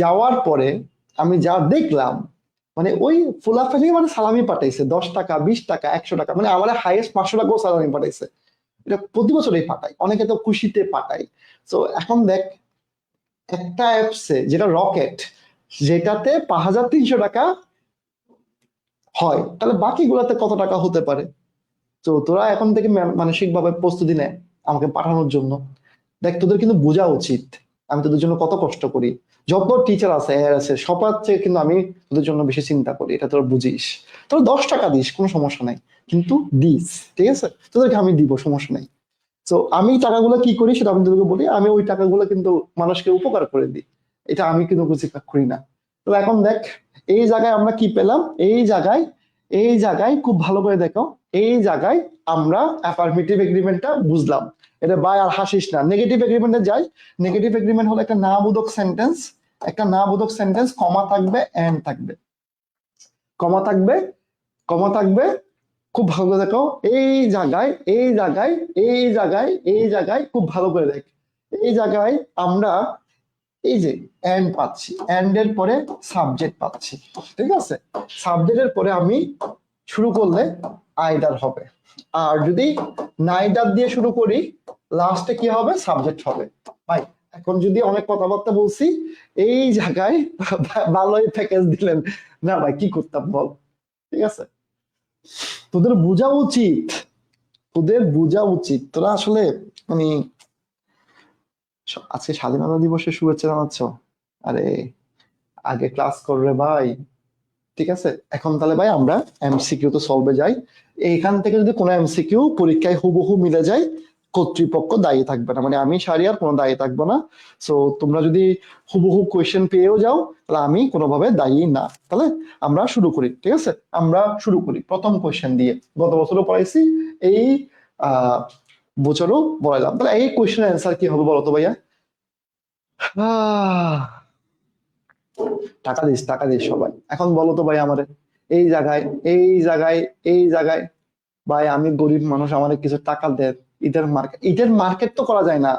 যাওয়ার পরে আমি যা দেখলাম, মানে ওই ফুলাফালি মানে সালামি পাঠাইছে, 10 টাকা 20 টাকা 100 টাকা, মানে আমার হাইয়েস্ট 500 টাকাও সালামি পাঠাইছে। এটা প্রতি বছরই পাঠায়, অনেকে তো খুশিতে পাঠায়। তো এখন দেখ, একটা অ্যাপসে যেটা রকেট, যেটাতে 5,300 টাকা হয়, তাহলে বাকিগুলাতে কত টাকা হতে পারে? তো তোরা এখন থেকে মানসিক ভাবে প্রস্তুতি নে আমাকে পাঠানোর জন্য। দেখ, তোদের কিন্তু বোঝা উচিত আমি তোদের জন্য কত কষ্ট করি। যত টিচার আছে এর আছে সবার চেয়ে কিন্তু আমি তোদের জন্য বেশি চিন্তা করি, এটা তোরা বুঝিস। তোরা 10 টাকা দিস, কোনো সমস্যা নাই, কিন্তু দিস, ঠিক আছে? তোদেরকে আমি দিব, সমস্যা নাই। তো আমি টাকাগুলো কি করি সেটা আমি তোদেরকে বলি। আমি ওই টাকাগুলো কিন্তু মানুষকে উপকার করে দিই, এটা আমি কিন্তু বুঝি করি না। তো এখন দেখ, এই জায়গায় আমরা কি পেলাম? এই জায়গায় খুব ভালো করে দেখো। এই জায়গায় আমরা অ্যাফার্মেটিভ এগ্রিমেন্টটা বুঝলাম। এটা বাই আর হাসিস না, নেগেটিভ এগ্রিমেন্টে যাই। নেগেটিভ এগ্রিমেন্ট হলো একটা না বোধক সেন্টেন্স, একটা না বোধক সেন্টেন্স, কমা থাকবে, এন্ড থাকবে, কমা থাকবে, কমা থাকবে। খুব ভালো করে দেখো, এই জায়গায় খুব ভালো করে দেখ। এই জায়গায় আমরা এই যে এন্ড পাচ্ছি, এন্ড এর পরে সাবজেক্ট পাচ্ছি, ঠিক আছে? সাবজেক্টের পরে আমি শুরু করলে আইদার হবে, আর যদি নাইদার দিয়ে শুরু করি লাস্টে কি হবে? সাবজেক্ট হবে। ভাই এখন যদি অনেক কথাবার্তা বলছি, এই জায়গায় ভালোই প্যাকেজ দিলেন না ভাই, কি করতাম বল? ঠিক আছে, তোদের বোঝা উচিত, তোদের বোঝা উচিত। তোরা আসলে মানে আজকে স্বাধীনতা দিবসের শুভেচ্ছা জানাচ্ছ? আরে আগে ক্লাস করবে ভাই, ঠিক আছে? এখন তাহলে ভাই আমরা এমসিকিউ তো সলভে যাই। এইখান থেকে যদি কোনো এমসিকিউ পরীক্ষায় হুবহু মিলে যায়, কর্তৃপক্ষ দায়ী থাকবে না, মানে আমি শারিয়ার কোনো দায়ী থাকবো না। সো তোমরা যদি হুবহু কোয়েশ্চেন পেয়েও যাও তাহলে আমি কোনোভাবে দায়ী না। তাহলে আমরা শুরু করি, ঠিক আছে? আমরা শুরু করি প্রথম কোয়েশ্চেন দিয়ে। গত বছরও পড়াইছি, এই বছরও বলাইলাম। তাহলে এই কোয়েশ্চেনের অ্যান্সার কি হবে বলো তো ভাইয়া? আহ টাকা দিস, টাকা দিস সবাই। এখন বলো তো ভাই আমারে, এই জায়গায়, এই জায়গায় ভাই আমি গরিব মানুষ, আমার কিছু টাকা দেন। ঈদের মার্কেট তো করা যায় না।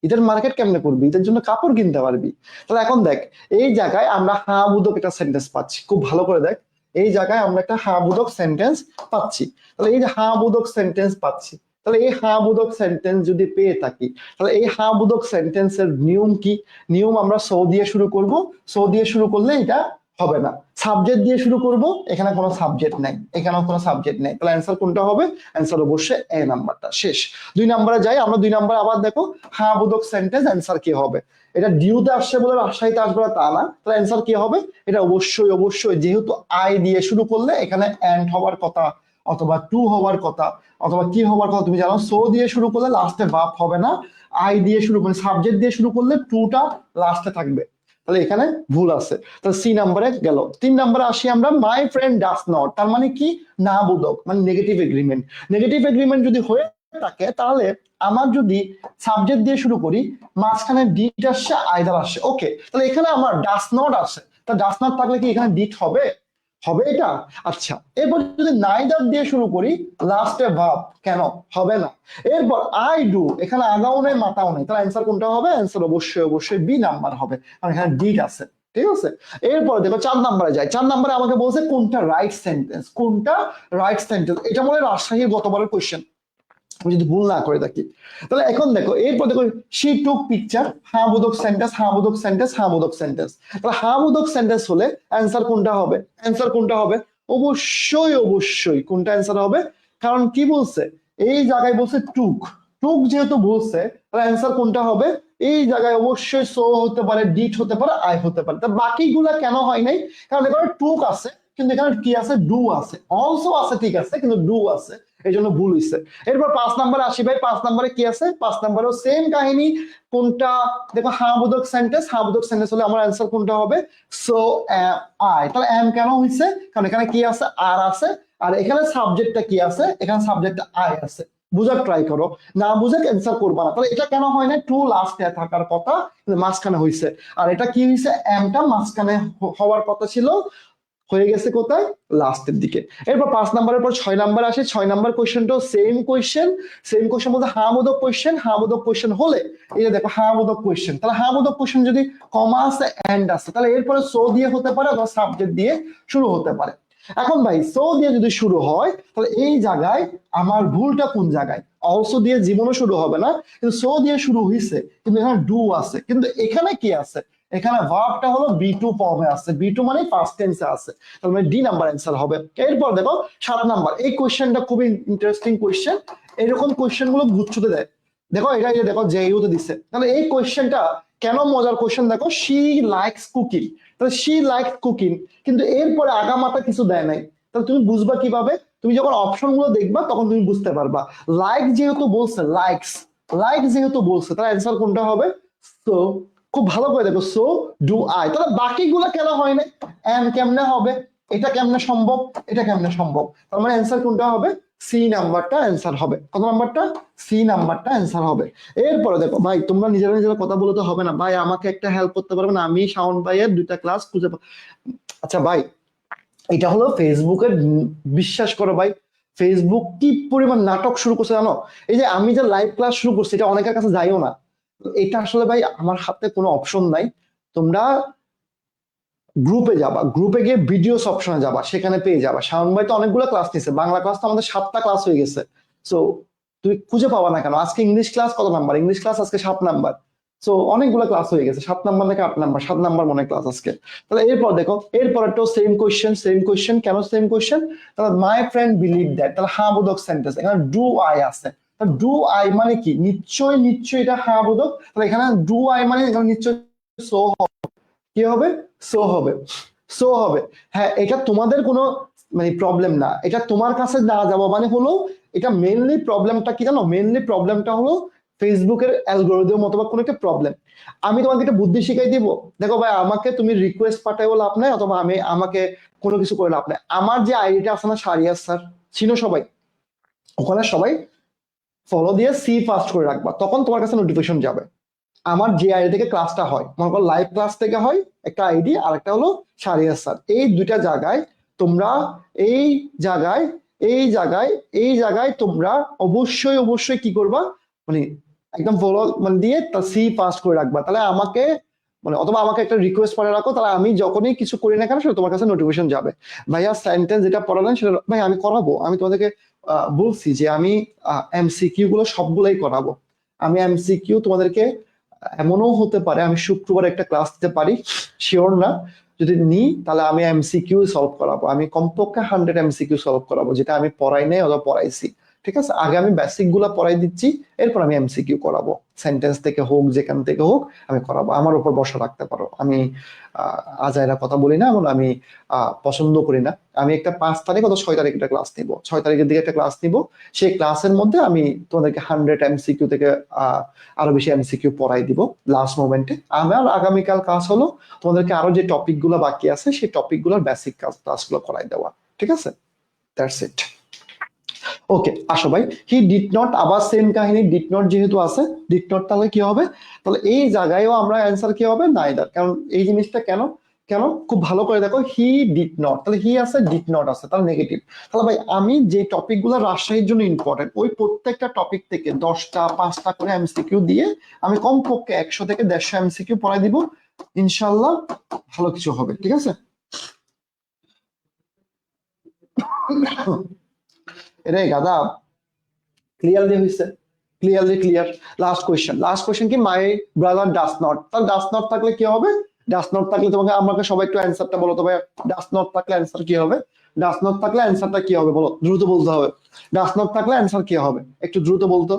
ঈদের মার্কেট কেমনে করবি? ঈদের জন্য কাপড় কিনতে পারবি। তাহলে এখন দেখ, এই জায়গায় আমরা হা বোধক একটা সেন্টেন্স পাচ্ছি, খুব ভালো করে দেখ। এই জায়গায় আমরা একটা হা বোধক সেন্টেন্স পাচ্ছি। তাহলে এই যে হা বোধক সেন্টেন্স পাচ্ছি, তাহলে এই হা বোধক সেন্টেন্স যদি পেয়ে থাকি, তাহলে এই হা বোধক সেন্টেন্সের নিয়ম কি? নিয়ম আমরা সো দিয়ে শুরু করব। সো দিয়ে শুরু করলে এটা হবে না। সাবজেক্ট দিয়ে শুরু করব, এখানে কোনো সাবজেক্ট নাই, এখানেও কোনো সাবজেক্ট নেই, তাহলে অ্যান্সার কোনটা হবে? অ্যান্সার অবশ্যই এ নাম্বারটা। শেষ। 2 নম্বরে যাই আমরা। 2 নম্বরে আবার দেখো হা বোধক সেন্টেন্স, অ্যান্সার কি হবে? এটা ডিউতে আসছে বলে রাজশাহীতে আসবে না তা না, তাহলে অ্যান্সার কি হবে? এটা অবশ্যই অবশ্যই যেহেতু আই দিয়ে শুরু করলে এখানে এন্ড হওয়ার কথা, অথবা টু হওয়ার কথা, অথবা কি হওয়ার কথা তুমি জানো। সো দিয়ে শুরু করলে লাস্টে ভাব হবে না, আই দিয়ে শুরু মানে সাবজেক্ট দিয়ে শুরু করলে টুটা লাস্টে থাকবে। তাহলে এখানে ভুল আছে, তাহলে সি নাম্বারে গেল। 3 নম্বরে আসি আমরা, মাই ফ্রেন্ড ডাস নট, তার মানে কি? না বোধক, মানে নেগেটিভ এগ্রিমেন্ট। নেগেটিভ এগ্রিমেন্ট যদি হয়ে থাকে তাহলে আমার যদি সাবজেক্ট দিয়ে শুরু করি, মাঝখানে ডিট আসছে, আইদার আসছে, ওকে, তাহলে এখানে আমার ডাস নট আসে। তা ডাস নট থাকলে কি এখানে ডিট হবে? হবে এটা? আচ্ছা, এরপর যদি নাইদার দিয়ে শুরু করি, লাস্টে ভাব, কেন হবে না? এরপর আই ডু, এখানে আগাও নেই মাথাও নেই, তাহলে অ্যান্সার কোনটা হবে? অ্যান্সার অবশ্যই অবশ্যই বি নাম্বার হবে, কারণ এখানে ডিট আছে, ঠিক আছে? এরপরে দেখো 4 নম্বরে যাই। 4 নম্বরে আমাকে বলছে কোনটা রাইট সেন্টেন্স, কোনটা রাইট সেন্টেন্স। এটা মনে হয় রাজশাহীর গতবারের কোয়েশ্চেন, আমি যদি ভুল না করে থাকি। তাহলে এখন দেখো, এরপর দেখো শি টুক পিকচার, হা বোধক সেন্টেন্স, হা বোধক সেন্টেন্স, হা বোধক সেন্টেন্স। তাহলে হা বোধক সেন্টেন্স হলে অ্যান্সার কোনটা হবে? অ্যান্সার কোনটা হবে? অবশ্যই অবশ্যই কোনটা অ্যান্সার হবে? কারণ কি বলছে? এই জায়গায় বলছে টুক, টুক যেহেতু বলছে তাহলে অ্যান্সার কোনটা হবে? এই জায়গায় অবশ্যই সো হতে পারে, ডিট হতে পারে, আই হতে পারে। তা বাকিগুলা কেন হয় নাই? কারণ এখানে টুক আছে, কিন্তু এখানে কি আছে? ডু আছে, অলসো আছে, ঠিক আছে, কিন্তু ডু আছে, এই জন্য ভুল হয়েছে। এরপর 5 নম্বরে আসি ভাই। 5 নম্বরে কি আছে? 5 নম্বরেও সেম কাহিনী। কোনটা? দেখো হা বোধক সেন্টেন্স, হা বোধক সেন্টেন্স হলে আমার অ্যান্সার কোনটা হবে? So I. তাহলে এম কেন হয়েছে? কারণ এখানে কি আছে? আর আছে, আর এখানে সাবজেক্টটা কি আছে? এখানে সাবজেক্টটা আই আছে। বুঝার ট্রাই করো, না বুঝে ক্যান্সার করবা না। তাহলে এটা কেন হয় না? টু লাস্টে থাকার কথা, মাঝখানে হয়েছে। আর এটা কি হয়েছে? এমটা মাঝখানে হওয়ার কথা ছিল, হয়ে গেছে কোথায়? লাস্টের দিকে। এরপর 5 নম্বরের পর 6 নম্বর আসে। 6 নম্বর কোয়েশ্চেনটাও সেম কোয়েশ্চেন। সেম কোয়েশ্চেন বলতে হা বোধক কোয়েশ্চেন। হা বোধক কোয়েশ্চেন হলে এই যে দেখো হা বোধক কোয়েশ্চেন, তাহলে হা বোধক কোয়েশ্চেন যদি কমা আছে, এন্ড আছে, তাহলে এরপরে সো দিয়ে হতে পারে অথবা সাবজেক্ট দিয়ে শুরু হতে পারে। এখন ভাই সো দিয়ে যদি শুরু হয় তাহলে এই জায়গায় আমার ভুলটা কোন জায়গায়? অলসো দিয়ে জীবনও শুরু হবে না, কিন্তু সো দিয়ে শুরু হয়েছে, কিন্তু এখানে ডু আছে, কিন্তু এখানে কি আছে? এখানে ভার্বটা হলো B2 ফর্মে আছে, B2 মানে ফার্স্ট টেন্সে আছে, তার মানে ডি নাম্বার অ্যান্সার হবে। এরপর দেখো 7 নাম্বার, এই কোয়েশ্চেনটা খুবই ইন্টারেস্টিং কোয়েশ্চেন। এরকম কোয়েশ্চেন গুলো গুচ্ছতে দেয়, দেখো এটা যে দেখো জেইউতে দিছে, তাহলে এই কোয়েশ্চেনটা কেন মজার কোয়েশ্চেন দেখো, শি লাইকস কুকিং, তাহলে শি লাইকস কুকিং, কিন্তু এরপরে আগামাতা কিছু দেয় নাই, তাহলে তুমি বুঝবা কিভাবে? তুমি যখন অপশন গুলো দেখবা তখন তুমি বুঝতে পারবা। লাইক যেহেতু বলছে, লাইকস, লাইক যেহেতু বলছে, তাহলে অ্যান্সার কোনটা হবে? সো, খুব ভালো করে দেখো, সো ডু আই, তাহলে বাকিগুলো কেন হয় না? এন্ড কেমনে হবে, এটা কেমনে সম্ভব, এটা কেমনে সম্ভব, তার মানে অ্যান্সার কোনটা হবে? সি নাম্বারটা অ্যান্সার হবে। কত নাম্বারটা? সি নাম্বারটা অ্যান্সার হবে। এরপরে দেখো ভাই, তোমরা নিজেরা নিজেরা কথা বলতে হবে না ভাই, আমাকে একটা হেল্প করতে পারবেন? আমি শাওন ভাইয়ের 2টা ক্লাস খুঁজে আচ্ছা ভাই, এটা হলো ফেসবুকের, বিশ্বাস করো ভাই, ফেসবুক কি পরিমাণ নাটক শুরু করছে জানো? এই যে আমি যে লাইভ ক্লাস শুরু করছি, এটা অনেকের কাছে যাইও না, এটা আসলে ভাই আমার হাতে কোনো অপশন নাই। তোমরা গ্রুপে যাবা, গ্রুপে গিয়ে ভিডিওস অপশনে যাবা, সেখানে পেয়ে যাবা। শাওন ভাই তো অনেকগুলো ক্লাস নিছে, বাংলা ক্লাস তো আমাদের 7টা ক্লাস হয়ে গেছে। সো তুমি খুঁজে পাবা না কেন? আজকে ইংলিশ ক্লাস কত নাম্বার? ইংলিশ ক্লাস আজকে 7 নাম্বার। সো অনেকগুলো ক্লাস হয়ে গেছে, 7 নাম্বার থেকে 8 নাম্বার, 7 নাম্বার মনে ক্লাস আজকে। তাহলে এরপর দেখো, এরপরটাও সেম কোয়েশ্চেন, সেম কোয়েশ্চেন, কেন সেম কোয়েশ্চেন? তাহলে মাই ফ্রেন্ড বিলিভ দ্যাট, তাহলে হ্যাঁ বোধক সেন্টেন্স, এখানে ডু আই আছে, ডু আই মানে কি? নিশ্চয়, নিশ্চয় এটা হ্যাঁ বোধক, তাহলে এখানে ডু আই মানে এখানে নিশ্চয় সো, কি হবে? সো হবে, সো হবে। হ্যাঁ, এটা তোমাদের কোনো মানে প্রবলেম না, এটা তোমার কাছে না যাওয়া মানে হলো, এটা মেইনলি প্রবলেমটা কি জানো? মেইনলি প্রবলেমটা হলো ফেসবুকের অ্যালগোরিদম অথবা কোনো একটা প্রবলেম। আমি তোমাকে একটা বুদ্ধি শিখাই দিব, দেখো ভাই, আমাকে তুমি রিকোয়েস্ট পাঠাইও লাভ নাই, অথবা আমাকে কোনো কিছু করে লাভ নাই। আমার যে আইডিটা আছে না, শারিয়ার স্যার, চিনো সবাই, ওখানে সবাই ফলো দিয়ে সি ফাস্ট করে রাখবা, তখন তোমার কাছে নোটিফিকেশন যাবে। আমার যে আইডি থেকে ক্লাসটা হয়, মনে করো লাইভ ক্লাস থেকে হয় একটা আইডি, আর একটা হলো শারিয়ার স্যার, এই 2টা জায়গায় তোমরা, এই জায়গায়, এই জায়গায়, এই জায়গায় তোমরা অবশ্যই অবশ্যই কি করবা, মানে একদম ফলো মানে দিয়ে তা সি পাস করে রাখবা, তাহলে আমাকে মানে, অথবা আমাকে একটা রিকোয়েস্ট করে রাখো, তাহলে আমি যখনই কিছু করি না কেন, সেটা তোমার কাছে নোটিফিকেশন যাবে। ভাইয়া সেন্টেন্স যেটা পড়ালেন সেটা ভাই আমি করাবো, আমি তোমাদেরকে বলছি যে আমি এমসিকিউ গুলো সবগুলোই করাবো। আমি এমসিকিউ তোমাদেরকে, এমনও হতে পারে আমি শুক্রবার একটা ক্লাস দিতে পারি, শিওর না, যদি নিই তাহলে আমি এমসিকিউ সলভ করাবো, আমি কমপক্ষে 100 এমসিকিউ সলভ করাবো, যেটা আমি পড়াই নাই অথবা পড়াইছি। ঠিক আছে, আগে আমি বেসিক গুলা পড়াই দিচ্ছি, এরপর আমি এমসিকিউ করাবো, সেন্টেন্স থেকে হোক, যেখান থেকে হোক আমি করাবো, আমার উপর ভরসা রাখতে পারো। আমি আজাইরা কথা বলি না, এবং আমি পছন্দ করি না। আমি একটা 5 তারিখ অথবা 6 তারিখ একটা ক্লাস নিব, 6 তারিখের দিকে একটা ক্লাস নিব, সেই ক্লাসের মধ্যে আমি তোমাদেরকে 100 এমসিকিউ থেকে আরো বেশি এমসিকিউ পড়াই দিব লাস্ট মোমেন্টে। আমার আগামীকাল ক্লাস হলো তোমাদেরকে আরো যে টপিক গুলো বাকি আছে, সেই টপিক গুলোর বেসিক ক্লাসগুলো করাই দেওয়া। ঠিক আছে, দ্যাটস ইট। ওকে, আসো ভাই, হি ডিড নট, আবার সেম কাহিনী, ডিড নট যেহেতু আছে, ডিড নট তাহলে কি হবে? তাহলে এই জায়গায়ও আমরা অ্যান্সার কি হবে? নাইদার। কারণ এই জিনিসটা কেন, কেন খুব ভালো করে দেখো, হি ডিড নট, তাহলে হি আছে, ডিড নট আছে, তাহলে নেগেটিভ। তাহলে ভাই আমি যে টপিক গুলো রাজশাহীর জন্য ইম্পর্টেন্ট, ওই প্রত্যেকটা টপিক থেকে 10টা 5টা করে এমসিকিউ দিয়ে আমি কমপক্ষে 100 থেকে 150 এমসিকিউ পড়াই দিব, ইনশাল্লাহ ভালো কিছু হবে। ঠিক আছে, এটাই গাদা, ক্লিয়ারলি হয়েছে, clearly clear. Last question, last question কি? মাই ব্রাদার ডাস নট, তাহলে ডাস নট থাকলে কি হবে? ডাস নট থাকলে তোমাকে, আমাকে সবাই একটু অ্যান্সারটা বলো তো ভাই, ডাস নট থাকলে অ্যান্সার কি হবে? ডাস নট থাকলে অ্যান্সারটা কি হবে বলো, দ্রুত বলতে হবে। ডাস নট থাকলে অ্যান্সার কি হবে, একটু দ্রুত বলতো।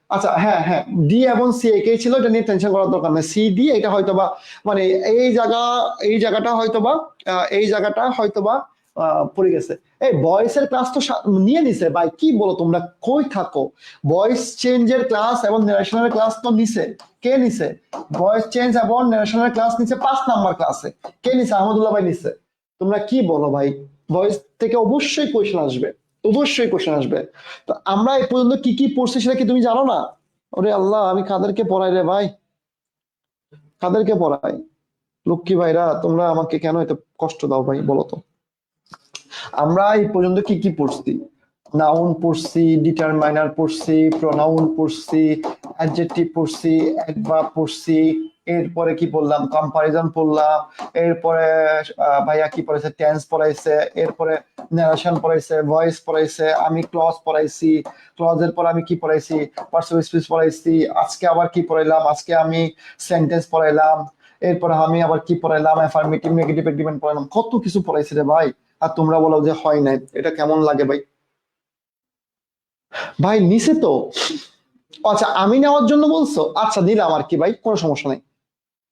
আচ্ছা হ্যাঁ হ্যাঁ, ডি এবং সি একই ছিল, এটা নিয়ে টেনশন করার দরকার নেই। সি ডি এটা হয়তোবা মানে এই জায়গা, এই জায়গাটা হয়তোবা, এই জায়গাটা হয়তোবা পড়ে গেছে। এই ভয়েসের ক্লাস তো নিয়ে নিছে ভাই, কি বলো তোমরা, কই থাকো? ভয়েস চেঞ্জের ক্লাস এবং ন্যারেশনের ক্লাস তো নিছে, কে নিছে? ভয়েস চেঞ্জ এবং ন্যারেশনের ক্লাস নিছে 5 নাম্বার ক্লাসে, কে নিছে? আহমদুল্লাহ ভাই নিছে। তোমরা কি বলো ভাই, ভয়েস থেকে অবশ্যই কোয়েশ্চেন আসবে, অবশ্যই কোয়েশ্চেন আসবে। তো আমরা এই পর্যন্ত কি কি পড়ছি সেটা কি তুমি জানো না? ওরে আল্লাহ, আমি কাদেরকে পড়াই রে ভাই, কাদেরকে পড়াই? লক্ষ্মী ভাইরা, তোমরা আমাকে কেন এত কষ্ট দাও ভাই, বলো তো। আমরা এই পর্যন্ত কি কি পড়ছি? নাউন পড়ছি, ডিটারমাইনার পড়ছি, প্রোনাউন পড়ছি, অ্যাডজেক্টিভ পড়ছি, অ্যাডভার্ব পড়ছি, এরপরে কি বললাম, কম্পারিজন পড়লাম, এরপরে ভাইয়া কি পড়াইছে, টেন্স পড়াইছে, এরপরে ন্যারেশন পড়াইছে, ভয়েস পড়াইছে, আমি ক্লজ পড়াইছি, ক্লজের পর আমি কি পড়াইছি, পার্সোনাল স্পিচ পড়াইছি, আজকে আবার কি পড়াইলাম, আজকে আমি সেন্টেন্স পড়াইলাম, এরপরে আমি আবার কি পড়াইলাম, অ্যাফার্মেটিভ নেগেটিভ এগ্রিমেন্ট পড়াইলাম, কত কিছু পড়াইছি রে ভাই, আর তোমরা বলো যে হয় নাই। এটা কেমন লাগে ভাই? ভাই নিছে তো। আচ্ছা আমি নেওয়ার জন্য বলছো, আচ্ছা নিলাম আর কি ভাই, কোনো সমস্যা নেই,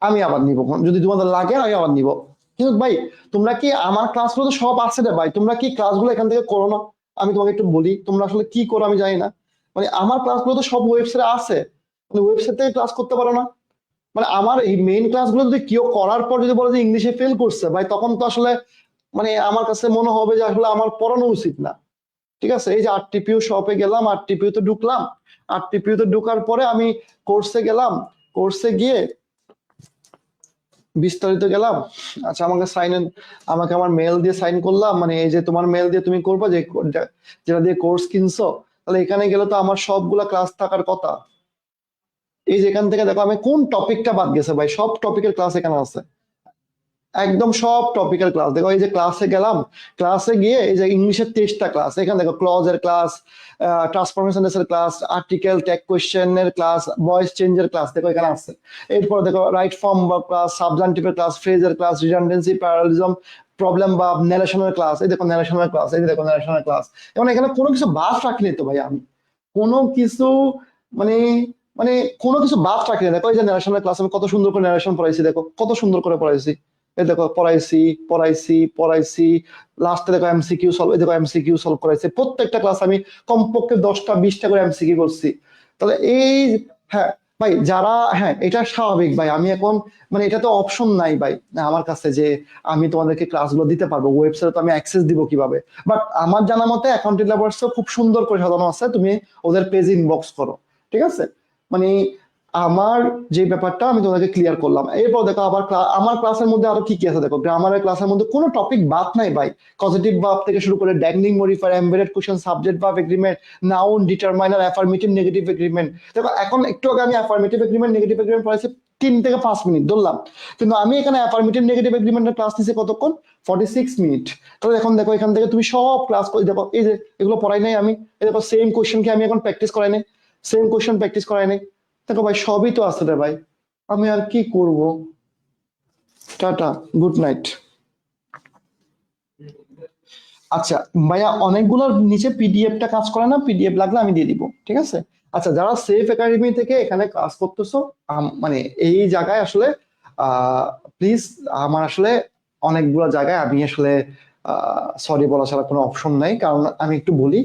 আমি আবার নিবো, যদি তোমাদের লাগে আমি আবার নিবো। কিন্তু ভাই তোমরা কি আমার ক্লাসগুলো তো সব আছে রে ভাই, তোমরা কি ক্লাসগুলো এখান থেকে করো না? আমি তোমাকে একটু বলি, তোমরা আসলে কি করো আমি জানি না, মানে আমার ক্লাসগুলো তো সব ওয়েবসাইটে আছে, মানে ওয়েবসাইট থেকে ক্লাস করতে পারো না? মানে আমার এই মেইন ক্লাসগুলো যদি কেউ করার পর যদি বলে যে ইংলিশে ফেল করছে ভাই, তখন তো আসলে মানে আমার কাছে মনে হবে যে আসলে আমার পড়ানো উচিত না। ঠিক আছে, এই যে আরটিপিউ শপে গেলাম, আরটিপিউ তে ঢুকলাম, আরটিপিউ তে ঢুকার পরে আমি কোর্সে গেলাম, কোর্সে গিয়ে বিস্তারিত গেলাম। আচ্ছা আমাকে সাইন, আমাকে আমার মেল দিয়ে সাইন করলাম, মানে এই যে তোমার মেল দিয়ে তুমি করবা যে যেটা দিয়ে কোর্স কিনছো, তাহলে এখানে গেলে তো আমার সবগুলা ক্লাস থাকার কথা। এই যে এখান থেকে দেখো আমি কোন টপিকটা বাদ গেছে ভাই, সব টপিকের ক্লাস এখানে আছে, একদম সব টপিকের ক্লাস। দেখো এই যে ক্লাসে গেলাম, ক্লাসে গিয়ে এই যে ইংলিশের 23টা ক্লাস, এখানে দেখো ক্লজের ক্লাস, ট্রান্সফরমেশনের ক্লাস, আর্টিকেল ট্যাগ কোয়েশ্চেনের ক্লাস, ভয়েস চেঞ্জের ক্লাস, দেখো এখানে আছে। এরপর দেখো রাইট ফর্ম বা ক্লাস, সাবজান্টিভের ক্লাস, ফ্রেজের ক্লাস, রিডান্ডেন্সি, প্যারালিজম, প্রবলেম বা ন্যারেশনের ক্লাস, এই দেখো ন্যারেশনের ক্লাস, এই দেখো ন্যারেশনের ক্লাস। এবং এখানে কোনো কিছু বাদ রাখিনি তো ভাই আমি, কোনো কিছু মানে মানে কোনো কিছু বাদ রাখিনি। দেখো এই যে ন্যারেশনের ক্লাস আমি কত সুন্দর করে ন্যারেশন পড়াইছি, দেখো কত সুন্দর করে পড়াইছি, এই দেখো পড়াইছি পড়াইছি পড়াইছি, লাস্টে দেখো এমসিকিউ সলভ, এই দেখো এমসিকিউ সলভ করাইছে, প্রত্যেকটা ক্লাস আমি কমপক্ষে 10টা 20টা করে এমসিকিউ করছি। তাহলে এই, হ্যাঁ ভাই যারা, হ্যাঁ এটা স্বাভাবিক ভাই, আমি এখন মানে এটা তো অপশন নাই ভাই না আমার কাছে যে আমি তোমাদেরকে ক্লাসগুলো দিতে পারবো, ওয়েবসাইটে তো আমি অ্যাক্সেস দিব কিভাবে? বাট আমার জানা মতে অ্যাকাউন্টিং লেবার্স খুব সুন্দর করে সাজানো আছে, তুমি ওদের পেজ ইনবক্স করো, ঠিক আছে? মানে আমার যে ব্যাপারটা আমি তোমাকে ক্লিয়ার করলাম। এরপর দেখো আবার আমার ক্লাসের মধ্যে আরো কি কি আছে, দেখো গ্রামারের ক্লাসের মধ্যে কোনো টপিক বাদ নাই ভাই, পজিটিভ ভার্ব থেকে শুরু করে dangling modifier, embedded question, subject verb agreement, noun, determiner, affirmative negative agreement. দেখো এখন একটু আগে আমি অ্যাফার্মেটিভ এগ্রিমেন্ট নেগেটিভ এগ্রিমেন্ট পড়াইছি 3 থেকে 5 মিনিট ধরলাম, কিন্তু আমি এখানে অ্যাফার্মেটিভ নেগেটিভ এগ্রিমেন্টের ক্লাস নিছি কতক্ষণ, 46 মিনিট। তাহলে এখন দেখো এখান থেকে তুমি সব ক্লাস করে দেখো, এই যে এগুলো পড়াই নাই আমি, এই দেখো সেম কোশ্চেন কি আমি এখন প্র্যাকটিস করাই নাই, সেম কোশ্চেন প্র্যাকটিস করাই নাই। দেখো ভাই সবই তো আছে রে ভাই, আমি আর কি করব। Tata, good night. আচ্ছা ভাইয়া অনেকগুলোর নিচে পিডিএফটা কাজ করে না, পিডিএফ লাগলে আমি দিয়ে দিব, ঠিক আছে? আচ্ছা যারা সেফ একাডেমি থেকে এখানে কাজ করতেছো, মানে এই জায়গায় আসলে প্লিজ, আমার আসলে অনেকগুলো জায়গায় আমি আসলে সরি বলা ছাড়া কোনো অপশন নাই, কারণ আমি একটু বলি,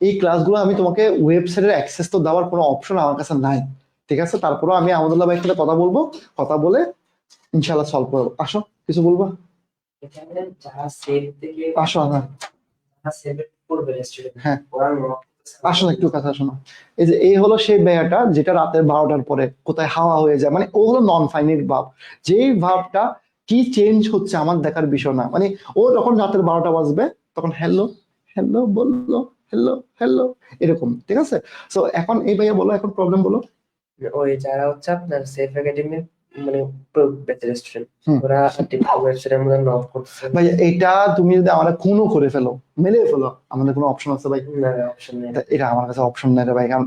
এই ক্লাসগুলো আমি তোমাকে ওয়েবসাইটের অ্যাক্সেস তো দেওয়ার কোনো অপশন আমার কাছে নাই, ঠিক আছে? তারপরেও আমি আহমদুল্লাহ ভাইয়ের সাথে কথা বলবো, কথা বলে ইনশাল্লাহ সলভ করবো। আসো, কিছু বলবা? এখানে যারা সেভ থেকে আসো, হ্যাঁ যারা সেভ করবে স্টুডেন্ট হ্যাঁ ওরা লক আসো একটু কথা শোনো। এই যে এই হলো সেই ব্যায়াটা যেটা রাতের 12টার পরে কোথায় হাওয়া হয়ে যায়, মানে ও হলো নন ফাইনাইট ভাব, যেই ভাবটা কি চেঞ্জ হচ্ছে আমার দেখার বিষয় না, মানে ও যখন রাতের 12টা বাজবে তখন হ্যালো হ্যালো বললো, হ্যালো হ্যালো, এরকম, ঠিক আছে? সো এখন এই ভাইয়া বলো, এখন প্রবলেম বলো। ওই যারা হচ্ছে আপনার সেফ একাডেমির মানে ব্যাচের স্টুডেন্ট হুম ওরা টিপিক্যাল ওয়েবসাইটের মধ্যে নক করছে ভাই, এটা তুমি যদি আমার খুনও করে ফেলো, মেলে ফেলো, আমাদের কোনো অপশন আছে ভাই? না অপশন নেই। এটা আমার কাছে অপশন নাই রে ভাই, কারণ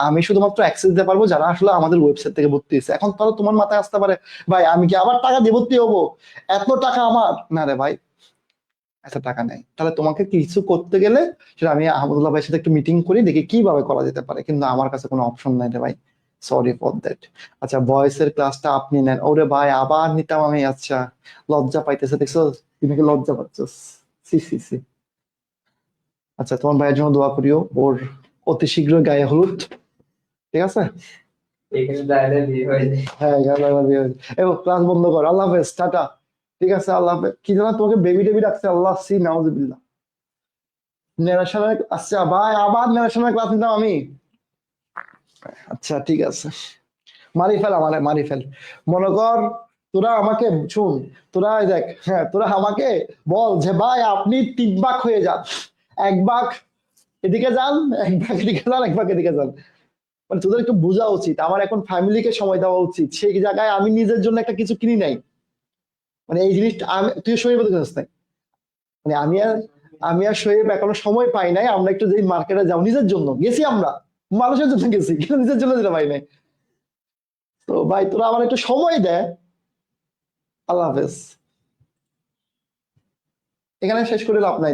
আমি শুধুমাত্র অ্যাক্সেস দিতে পারবো যারা আসলে আমাদের ওয়েবসাইট থেকে ভর্তি হয়েছে। এখন তাহলে তোমার মাথায় আসতে পারে ভাই আমি কি আবার টাকা দিয়ে ভর্তি হবো, এত টাকা আমার না রে ভাই, এত টাকা নেই। তাহলে তোমাকে কিছু করতে গেলে সেটা আমি আহমদুল্লাহ ভাইয়ের সাথে একটু মিটিং করি, দেখি কিভাবে করা যেতে পারে, কিন্তু আমার কাছে কোনো অপশন নাই রে ভাই, সরি ফর দ্যাট। আচ্ছা ভয়েসের ক্লাসটা আপনি নেন, ওরে ভাই আবার নিতাম আমি, আচ্ছা লজ্জা পাইতেছে, দেখছো তুমি কি লজ্জা পাচ্ছ? সি সি সি। আচ্ছা তোমার ভাইয়ের জন্য দোয়া করিও, ওর অতি শীঘ্র গায়ে হলুদ, ঠিক আছে? এখানে দাঁড়ালে বিয়ে হয়ে যায়। হ্যাঁ এবং ক্লাস বন্ধ কর, আল্লাহ হাফেজ, টাটা। ঠিক আছে, আল্লাহ হাফেজ। কি জানো তোমাকে বেবি টেবি ডাকছে, আল্লাহ সি নাউজুবিল্লাহ। ন্যারেশনের, আচ্ছা ভাই আবার ন্যারেশনের ক্লাস নিতাম আমি। আচ্ছা ঠিক আছে, মারি ফেল আমারে, মারি ফেল। মনে কর তোরা আমাকে শুন, তোরা এই দেখ, হ্যাঁ তোরা আমাকে বল যে ভাই আপনি 3 ভাগ হয়ে যান, 1 ভাগ এদিকে যান, 1 ভাগ এদিকে যান, 1 ভাগ এদিকে যান। মানে তোদের একটু বোঝা উচিত, আমার এখন ফ্যামিলিকে সময় দেওয়া উচিত, সেই জায়গায় আমি নিজের জন্য একটা কিছু কিনি নাই। মানে এই জিনিসটা আমি, তুই শরীর বলতে চাস নাই, মানে আমি আর শরীর এখনো সময় পাই নাই, আমরা একটু যে মার্কেটে যাও নিজের জন্য গেছি, আমরা মানুষের জন্য গেছি কিন্তু নিজের জন্য যেতে পাই নাই। তো ভাই তোরা আমার একটু সময় দেয়, আল্লাহ হাফেজ। এখানে শেষ করে লাভ নাই।